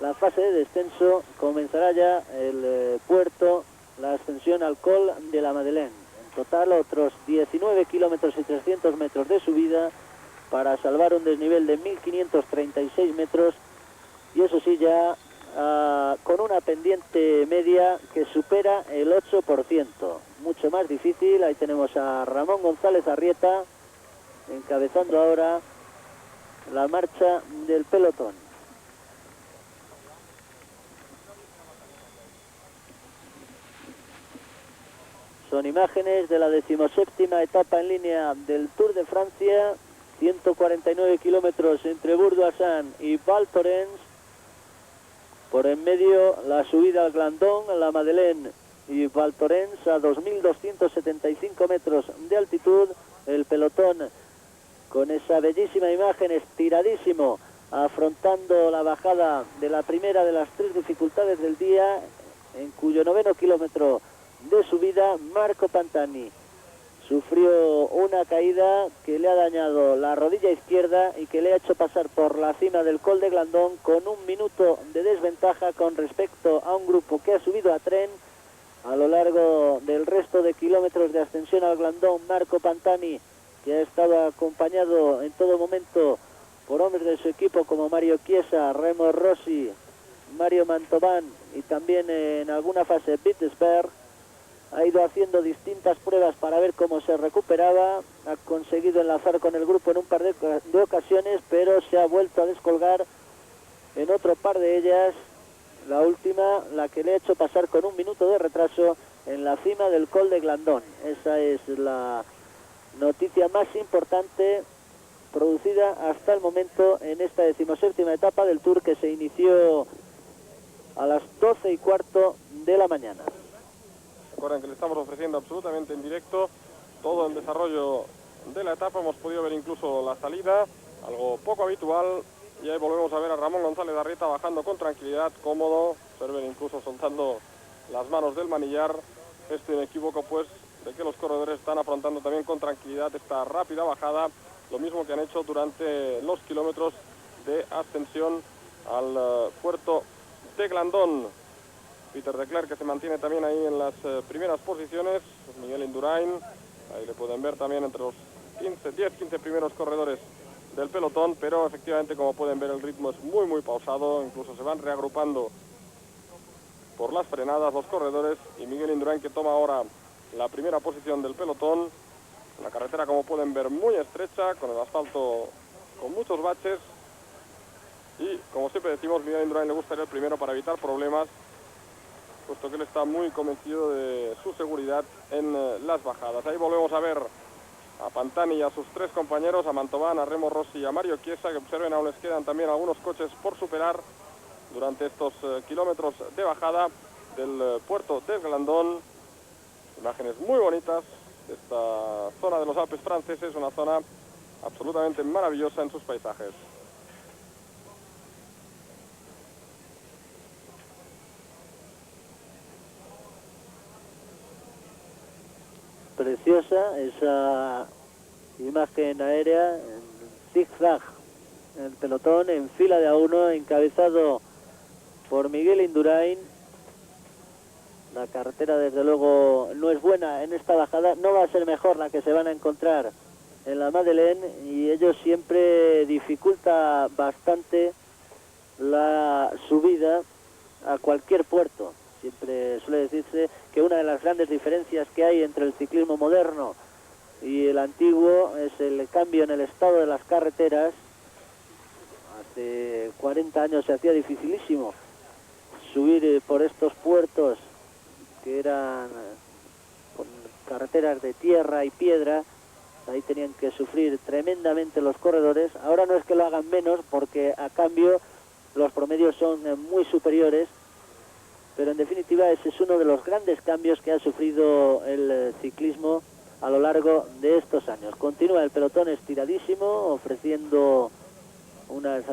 la fase de descenso, comenzará ya el puerto, la ascensión al Col de la Madeleine. En total otros 19 kilómetros y 300 metros de subida para salvar un desnivel de 1536 metros, y eso sí, ya con una pendiente media que supera el 8%. Mucho más difícil. Ahí tenemos a Ramón González Arrieta encabezando ahora la marcha del pelotón. Son imágenes de la 17ª etapa en línea del Tour de Francia, 149 kilómetros entre Bourg-d'Oisans y Val Thorens. Por en medio la subida al Glandón, la Madeleine y Val Thorens a 2.275 metros de altitud. El pelotón con esa bellísima imagen, estiradísimo, afrontando la bajada de la primera de las 3 dificultades del día, en cuyo 9º kilómetro de subida, Marco Pantani sufrió una caída que le ha dañado la rodilla izquierda y que le ha hecho pasar por la cima del Col de Glandón con 1 minuto de desventaja con respecto a un grupo que ha subido a tren. A lo largo del resto de kilómetros de ascensión al Glandón, Marco Pantani, que ha estado acompañado en todo momento por hombres de su equipo como Mario Chiesa, Remo Rossi, Mario Mantoban y también en alguna fase Wittelsberg, ha ido haciendo distintas pruebas para ver cómo se recuperaba, ha conseguido enlazar con el grupo en un par de ocasiones, pero se ha vuelto a descolgar en otro par de ellas, la última, la que le ha hecho pasar con 1 minuto de retraso en la cima del Col de Glandón. Esa es la noticia más importante producida hasta el momento en esta 17ª etapa del Tour, que se inició a las 12:15 de la mañana. Recuerden que le estamos ofreciendo absolutamente en directo todo el desarrollo de la etapa. Hemos podido ver incluso la salida, algo poco habitual, y ahí volvemos a ver a Ramón González Arrieta bajando con tranquilidad, cómodo. Observen incluso soltando las manos del manillar, gesto inequívoco pues de que los corredores están afrontando también con tranquilidad esta rápida bajada, lo mismo que han hecho durante los kilómetros de ascensión al puerto de Glandón. Peter de Klerk, que se mantiene también ahí en las primeras posiciones. Miguel Indurain, ahí le pueden ver también entre los 10-15 primeros corredores del pelotón, pero efectivamente, como pueden ver, el ritmo es muy pausado, incluso se van reagrupando por las frenadas los corredores, y Miguel Indurain, que toma ahora la primera posición del pelotón. La carretera, como pueden ver, muy estrecha, con el asfalto con muchos baches, y como siempre decimos, Miguel Indurain le gusta ir el primero para evitar problemas, puesto que él está muy convencido de su seguridad en las bajadas. Ahí volvemos a ver a Pantani y a sus 3 compañeros, a Mantoban, a Remo Rossi y a Mario Chiesa, que observen, aún les quedan también algunos coches por superar durante estos kilómetros de bajada del puerto de Glandón. Imágenes muy bonitas de esta zona de los Alpes franceses, una zona absolutamente maravillosa en sus paisajes. Preciosa esa imagen aérea en zigzag, el pelotón en fila de a 1, encabezado por Miguel Indurain. La carretera desde luego no es buena en esta bajada, no va a ser mejor la que se van a encontrar en la Madeleine, y ello siempre dificulta bastante la subida a cualquier puerto. Siempre suele decirse que una de las grandes diferencias que hay entre el ciclismo moderno y el antiguo es el cambio en el estado de las carreteras. Hace 40 años se hacía dificilísimo subir por estos puertos que eran con carreteras de tierra y piedra. Ahí tenían que sufrir tremendamente los corredores. Ahora no es que lo hagan menos, porque a cambio los promedios son muy superiores, pero en definitiva ese es uno de los grandes cambios que ha sufrido el ciclismo a lo largo de estos años. Continúa el pelotón estiradísimo, ofreciendo unas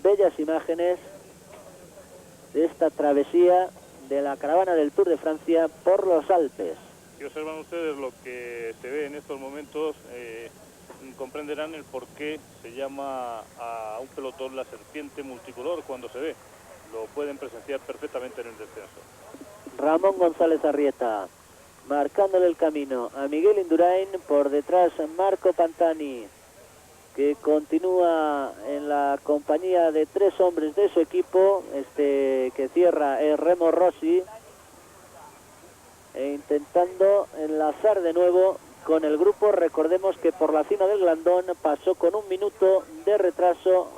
bellas imágenes de esta travesía de la caravana del Tour de Francia por los Alpes. Si observan ustedes lo que se ve en estos momentos, comprenderán el por qué se llama a un pelotón la serpiente multicolor cuando se ve. Lo pueden presenciar perfectamente en el descenso. Ramón González Arrieta marcándole el camino a Miguel Indurain, por detrás Marco Pantani, que continúa en la compañía de 3 hombres de su equipo. Este que cierra es Remo Rossi, e intentando enlazar de nuevo con el grupo. Recordemos que por la cima del Glandón pasó con 1 minuto de retraso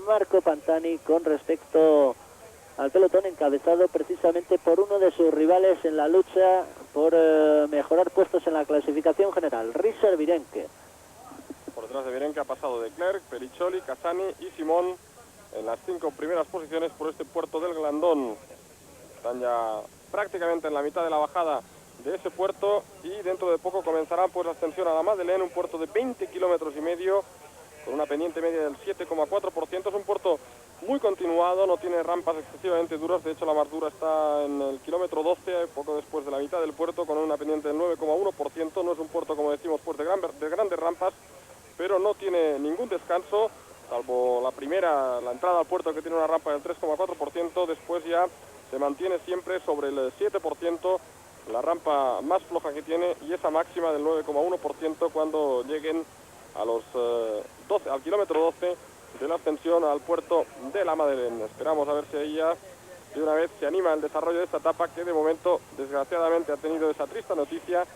Marco Pantani con respecto al pelotón, encabezado precisamente por uno de sus rivales en la lucha por mejorar puestos en la clasificación general, Risser Virenque. Por detrás de Virenque ha pasado de Klerk, Periccioli, Casani y Simón en las 5 primeras posiciones por este puerto del Glandón. Están ya prácticamente en la mitad de la bajada de ese puerto, y dentro de poco comenzará pues la ascensión a la Madeleine, un puerto de 20 kilómetros y medio con una pendiente media del 7,4%. Es un puerto muy continuado, no tiene rampas excesivamente duras. De hecho, la más dura está en el kilómetro 12, poco después de la mitad del puerto, con una pendiente del 9,1%. No es un puerto, como decimos, pues de grandes rampas, pero no tiene ningún descanso, salvo la entrada al puerto, que tiene una rampa del 3,4%. Después ya se mantiene siempre sobre el 7%, la rampa más floja que tiene, y esa máxima del 9,1% cuando lleguen a los al kilómetro 12 de la ascensión al puerto de la Madeleine. Esperamos a ver si ahí ya de una vez se anima el desarrollo de esta etapa, que de momento desgraciadamente ha tenido esa triste noticia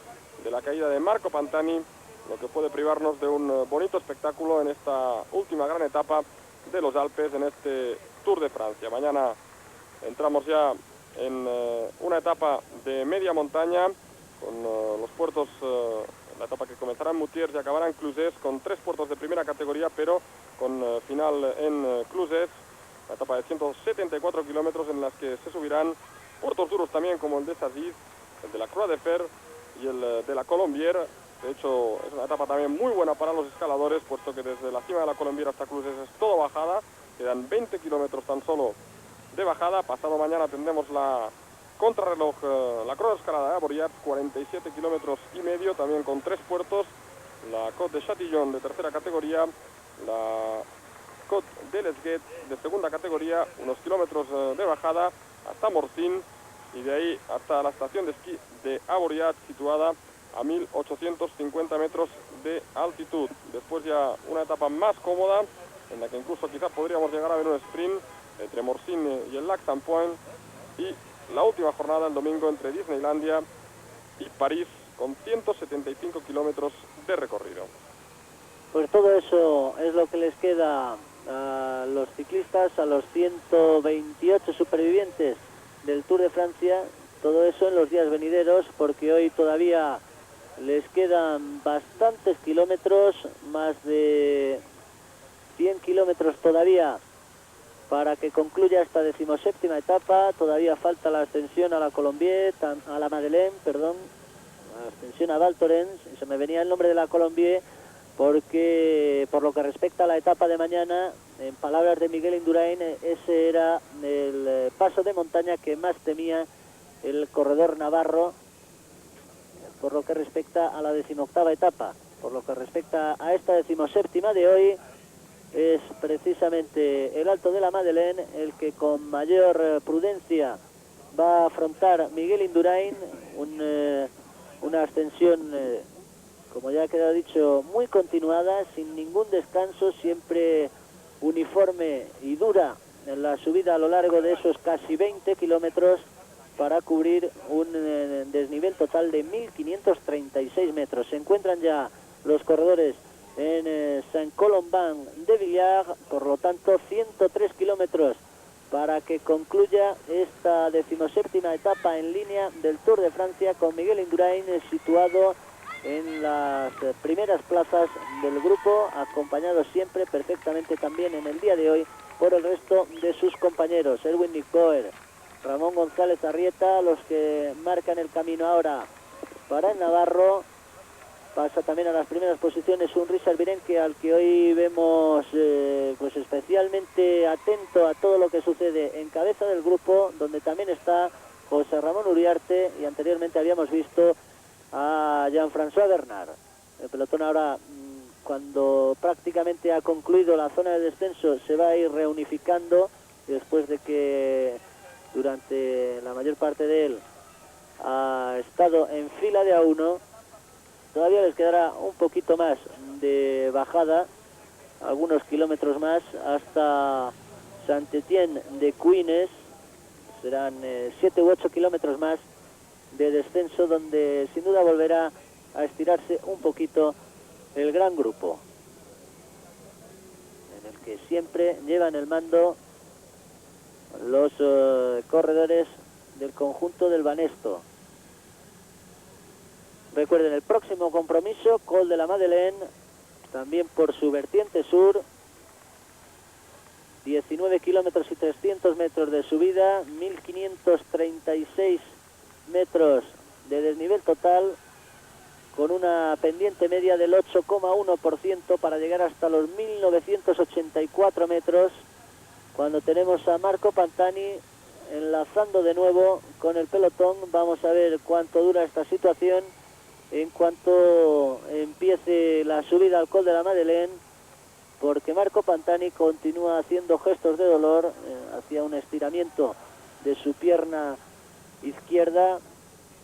de la caída de Marco Pantani, lo que puede privarnos de un bonito espectáculo en esta última gran etapa de los Alpes, en este Tour de Francia. Mañana entramos ya en una etapa de media montaña, con los puertos, la etapa que comenzará en Moutiers y acabará en Clusés, con 3 puertos de primera categoría, pero con final en Clusés, la etapa de 174 kilómetros en las que se subirán puertos duros también, como el de Saziz, el de la Croix de Fer y el de la Colombière. De hecho, es una etapa también muy buena para los escaladores, puesto que desde la cima de la Colombière hasta Clusés es todo bajada, quedan 20 kilómetros tan solo de bajada. Pasado mañana tendremos la contrarreloj, la crono escalada de Avoriaz, 47 kilómetros y medio, también con 3 puertos, la Côte de Châtillon de tercera categoría, la Côte de Lesguet de segunda categoría, unos kilómetros de bajada hasta Morcín, y de ahí hasta la estación de esquí de Avoriaz, situada a 1850 metros de altitud. Después ya una etapa más cómoda, en la que incluso quizás podríamos llegar a ver un sprint entre Morcín y el Lac Saint-Point, y la última jornada el domingo entre Disneylandia y París, con 175 kilómetros de recorrido. Pues todo eso es lo que les queda a los ciclistas, a los 128 supervivientes del Tour de Francia, todo eso en los días venideros, porque hoy todavía les quedan bastantes kilómetros, más de 100 kilómetros todavía para que concluya esta 17ª etapa. Todavía falta la ascensión a la Colombière, a la Madeleine, perdón, la ascensión a Val Thorens. Se me venía el nombre de la Colombière porque, por lo que respecta a la etapa de mañana, en palabras de Miguel Indurain, ese era el paso de montaña que más temía el corredor navarro, por lo que respecta a la 18ª etapa. Por lo que respecta a esta 17ª de hoy, es precisamente el Alto de la Madeleine el que con mayor prudencia va a afrontar Miguel Indurain, una ascensión, como ya ha quedado dicho, muy continuada, sin ningún descanso, siempre uniforme y dura en la subida a lo largo de esos casi 20 kilómetros, para cubrir un desnivel total de 1536 metros. Se encuentran ya los corredores en Saint-Colomban-de-Villars, por lo tanto 103 kilómetros para que concluya esta 17ª etapa en línea del Tour de Francia, con Miguel Indurain situado en las primeras plazas del grupo, acompañado siempre perfectamente también en el día de hoy por el resto de sus compañeros, Erwin Nicoer, Ramón González Arrieta, los que marcan el camino ahora para el navarro. Pasa también a las primeras posiciones un Richard Virenque, al que hoy vemos pues especialmente atento a todo lo que sucede en cabeza del grupo, donde también está José Ramón Uriarte, y anteriormente habíamos visto a Jean-François Bernard. El pelotón ahora, cuando prácticamente ha concluido la zona de descenso, se va a ir reunificando, después de que durante la mayor parte de él ha estado en fila de A1. Todavía les quedará un poquito más de bajada, algunos kilómetros más, hasta Saint-Étienne de Cuines. Serán 7 u 8 kilómetros más de descenso, donde sin duda volverá a estirarse un poquito el gran grupo, en el que siempre llevan el mando los corredores del conjunto del Banesto. Recuerden, el próximo compromiso, Col de la Madeleine, también por su vertiente sur, 19 kilómetros y 300 metros de subida, 1536 metros de desnivel total, con una pendiente media del 8,1% para llegar hasta los 1984 metros, cuando tenemos a Marco Pantani enlazando de nuevo con el pelotón. Vamos a ver cuánto dura esta situación en cuanto empiece la subida al Col de la Madeleine, porque Marco Pantani continúa haciendo gestos de dolor, hacía un estiramiento de su pierna izquierda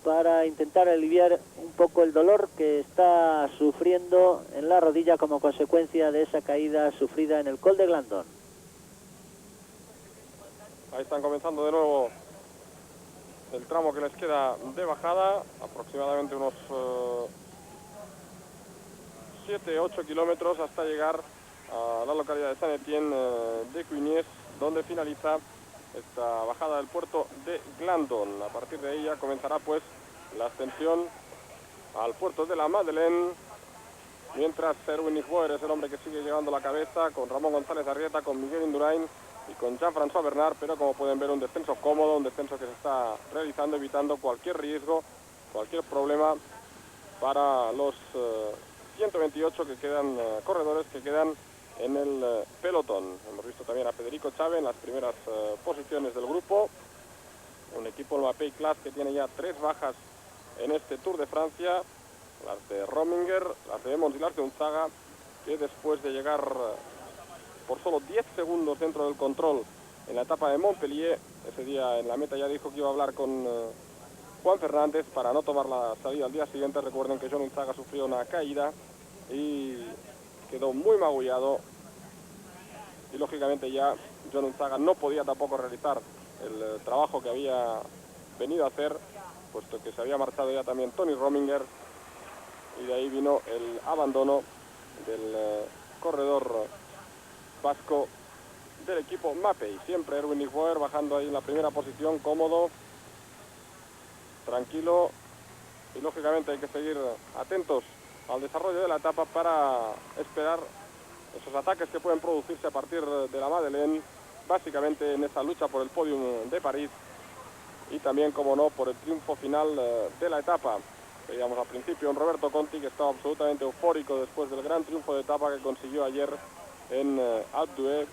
para intentar aliviar un poco el dolor que está sufriendo en la rodilla como consecuencia de esa caída sufrida en el Col de Glandon. Ahí están comenzando de nuevo el tramo que les queda de bajada, aproximadamente unos 7-8 kilómetros hasta llegar a la localidad de Saint-Étienne de Cuignes, donde finaliza esta bajada del puerto de Glandon. A partir de ahí ya comenzará pues la ascensión al puerto de la Madeleine, mientras Erwin Nichboer es el hombre que sigue llevando la cabeza, con Ramón González Arrieta, con Miguel Indurain y con Jean-François Bernard, pero como pueden ver un descenso cómodo, un descenso que se está realizando evitando cualquier riesgo, cualquier problema para los 128 que quedan, corredores que quedan en el pelotón. Hemos visto también a Federico Chávez en las primeras posiciones del grupo, un equipo, el Mapei Class, que tiene ya 3 bajas en este Tour de Francia, las de Rominger, las de Emmons y las de Unzaga, que después de llegar por solo 10 segundos dentro del control en la etapa de Montpellier, ese día en la meta ya dijo que iba a hablar con Juan Fernández para no tomar la salida al día siguiente. Recuerden que John Unzaga sufrió una caída y quedó muy magullado, y lógicamente ya John Unzaga no podía tampoco realizar el trabajo que había venido a hacer, puesto que se había marchado ya también Tony Rominger, y de ahí vino el abandono del corredor vasco del equipo Mapei. Siempre Erwin Nichboer bajando ahí en la primera posición, cómodo, tranquilo, y lógicamente hay que seguir atentos al desarrollo de la etapa para esperar esos ataques que pueden producirse a partir de la Madeleine, básicamente en esa lucha por el podium de París y también, como no, por el triunfo final de la etapa. Veíamos al principio un Roberto Conti que estaba absolutamente eufórico después del gran triunfo de etapa que consiguió ayer en Alpe d'Huez,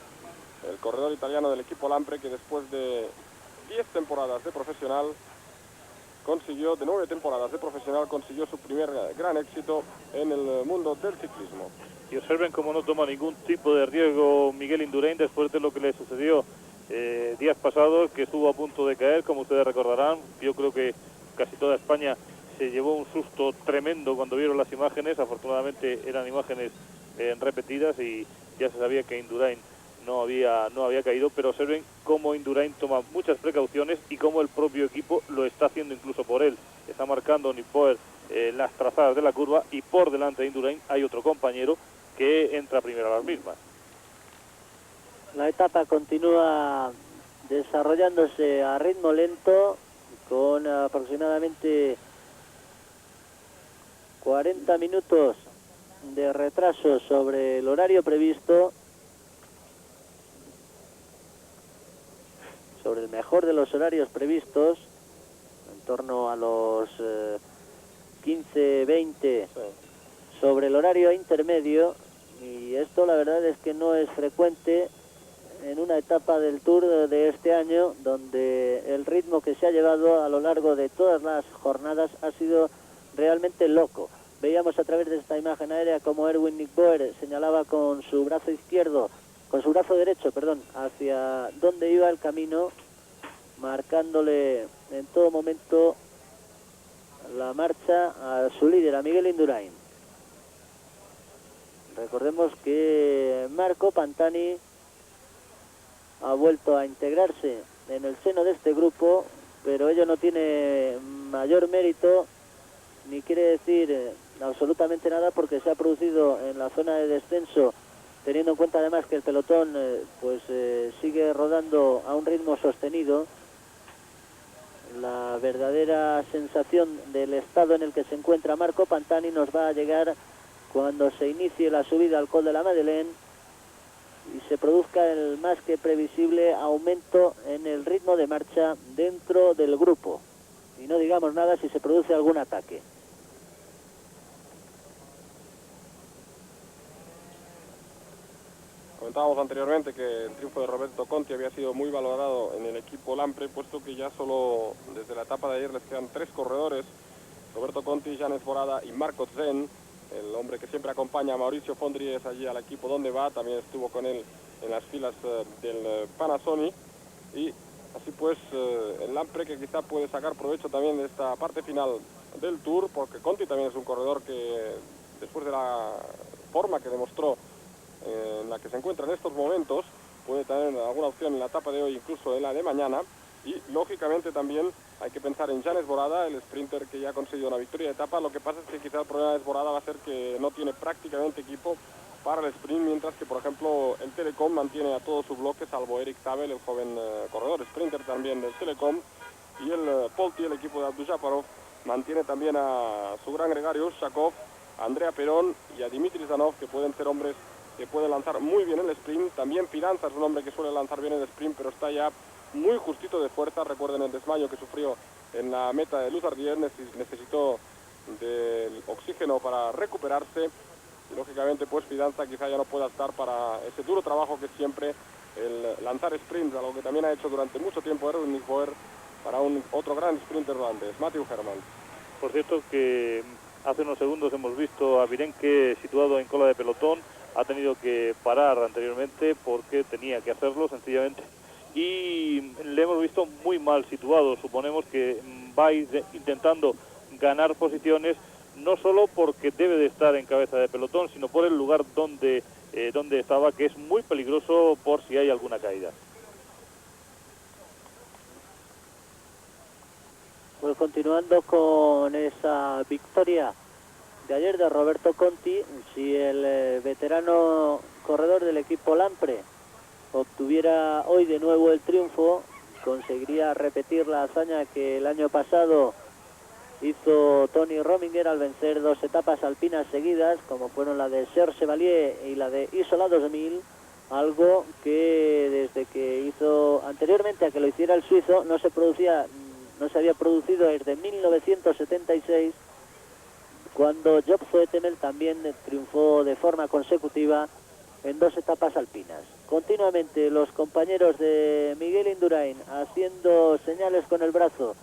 el corredor italiano del equipo Lampre, que después de 10 temporadas de profesional consiguió, de 9 temporadas de profesional, consiguió su primer gran éxito en el mundo del ciclismo. Y observen cómo no toma ningún tipo de riesgo Miguel Indurain después de lo que le sucedió días pasados, que estuvo a punto de caer, como ustedes recordarán. Yo creo que casi toda España se llevó un susto tremendo cuando vieron las imágenes. Afortunadamente eran imágenes repetidas y ya se sabía que Indurain no había caído, pero observen cómo Indurain toma muchas precauciones y cómo el propio equipo lo está haciendo incluso por él. Está marcando Nichboer las trazadas de la curva, y por delante de Indurain hay otro compañero que entra primero a las mismas. La etapa continúa desarrollándose a ritmo lento, con aproximadamente 40 minutos de retraso sobre el horario previsto, sobre el mejor de los horarios previstos, en torno a los 15-20 sobre el horario intermedio, y esto la verdad es que no es frecuente en una etapa del Tour de este año, donde el ritmo que se ha llevado a lo largo de todas las jornadas ha sido realmente loco. Veíamos a través de esta imagen aérea como Erwin Nichboer señalaba con su brazo izquierdo, con su brazo derecho, perdón, hacia dónde iba el camino, marcándole en todo momento la marcha a su líder, a Miguel Indurain. Recordemos que Marco Pantani ha vuelto a integrarse en el seno de este grupo, pero ello no tiene mayor mérito, ni quiere decir absolutamente nada, porque se ha producido en la zona de descenso, teniendo en cuenta además que el pelotón sigue rodando a un ritmo sostenido. La verdadera sensación del estado en el que se encuentra Marco Pantani nos va a llegar cuando se inicie la subida al Col de la Madeleine y se produzca el más que previsible aumento en el ritmo de marcha dentro del grupo. y no digamos nada si se produce algún ataque. Comentábamos anteriormente que el triunfo de Roberto Conti había sido muy valorado en el equipo Lampre, puesto que ya solo desde la etapa de ayer les quedan 3 corredores: Roberto Conti, Janes Borada y Marco Zen, el hombre que siempre acompaña a Mauricio Fondries allí al equipo donde va. También estuvo con él en las filas del Panasonic, y así pues el Lampre, que quizá puede sacar provecho también de esta parte final del Tour, porque Conti también es un corredor que, después de la forma que demostró en la que se encuentra en estos momentos, puede tener alguna opción en la etapa de hoy, incluso en la de mañana. Y lógicamente también hay que pensar en Janes Borada, el sprinter que ya ha conseguido una victoria de etapa. Lo que pasa es que quizá el problema de Borada va a ser que no tiene prácticamente equipo para el sprint, mientras que, por ejemplo, el Telecom mantiene a todo su bloque, salvo Eric Zabel, el joven corredor sprinter también del Telecom, y el Polti, el equipo de Abdujaparov, mantiene también a su gran gregario Ushakov, a Andrea Perón y a Dimitri Zanov, que pueden ser hombres que pueden lanzar muy bien el sprint. También Fidanza es un hombre que suele lanzar bien el sprint, pero está ya muy justito de fuerza. Recuerden el desmayo que sufrió en la meta de Luzardier, necesitó del oxígeno para recuperarse, y lógicamente pues Fidanza quizá ya no pueda estar para ese duro trabajo que es siempre el lanzar sprints, algo que también ha hecho durante mucho tiempo Erwin Nisboer para otro gran sprinter holandés, Matthew Hermans. Por cierto que hace unos segundos hemos visto a Virenque situado en cola de pelotón. Ha tenido que parar anteriormente porque tenía que hacerlo sencillamente, y le hemos visto muy mal situado. Suponemos que va intentando ganar posiciones, no solo porque debe de estar en cabeza de pelotón, sino por el lugar donde estaba, que es muy peligroso por si hay alguna caída. Pues continuando con esa victoria de ayer de Roberto Conti, si el veterano corredor del equipo Lampre obtuviera hoy de nuevo el triunfo, conseguiría repetir la hazaña que el año pasado hizo Tony Rominger al vencer 2 etapas alpinas seguidas, como fueron la de Serge Chevalier y la de Isola 2000, algo que desde que hizo anteriormente a que lo hiciera el suizo no se había producido desde 1976, cuando Job Zoetemelk también triunfó de forma consecutiva en 2 etapas alpinas. Continuamente los compañeros de Miguel Indurain haciendo señales con el brazo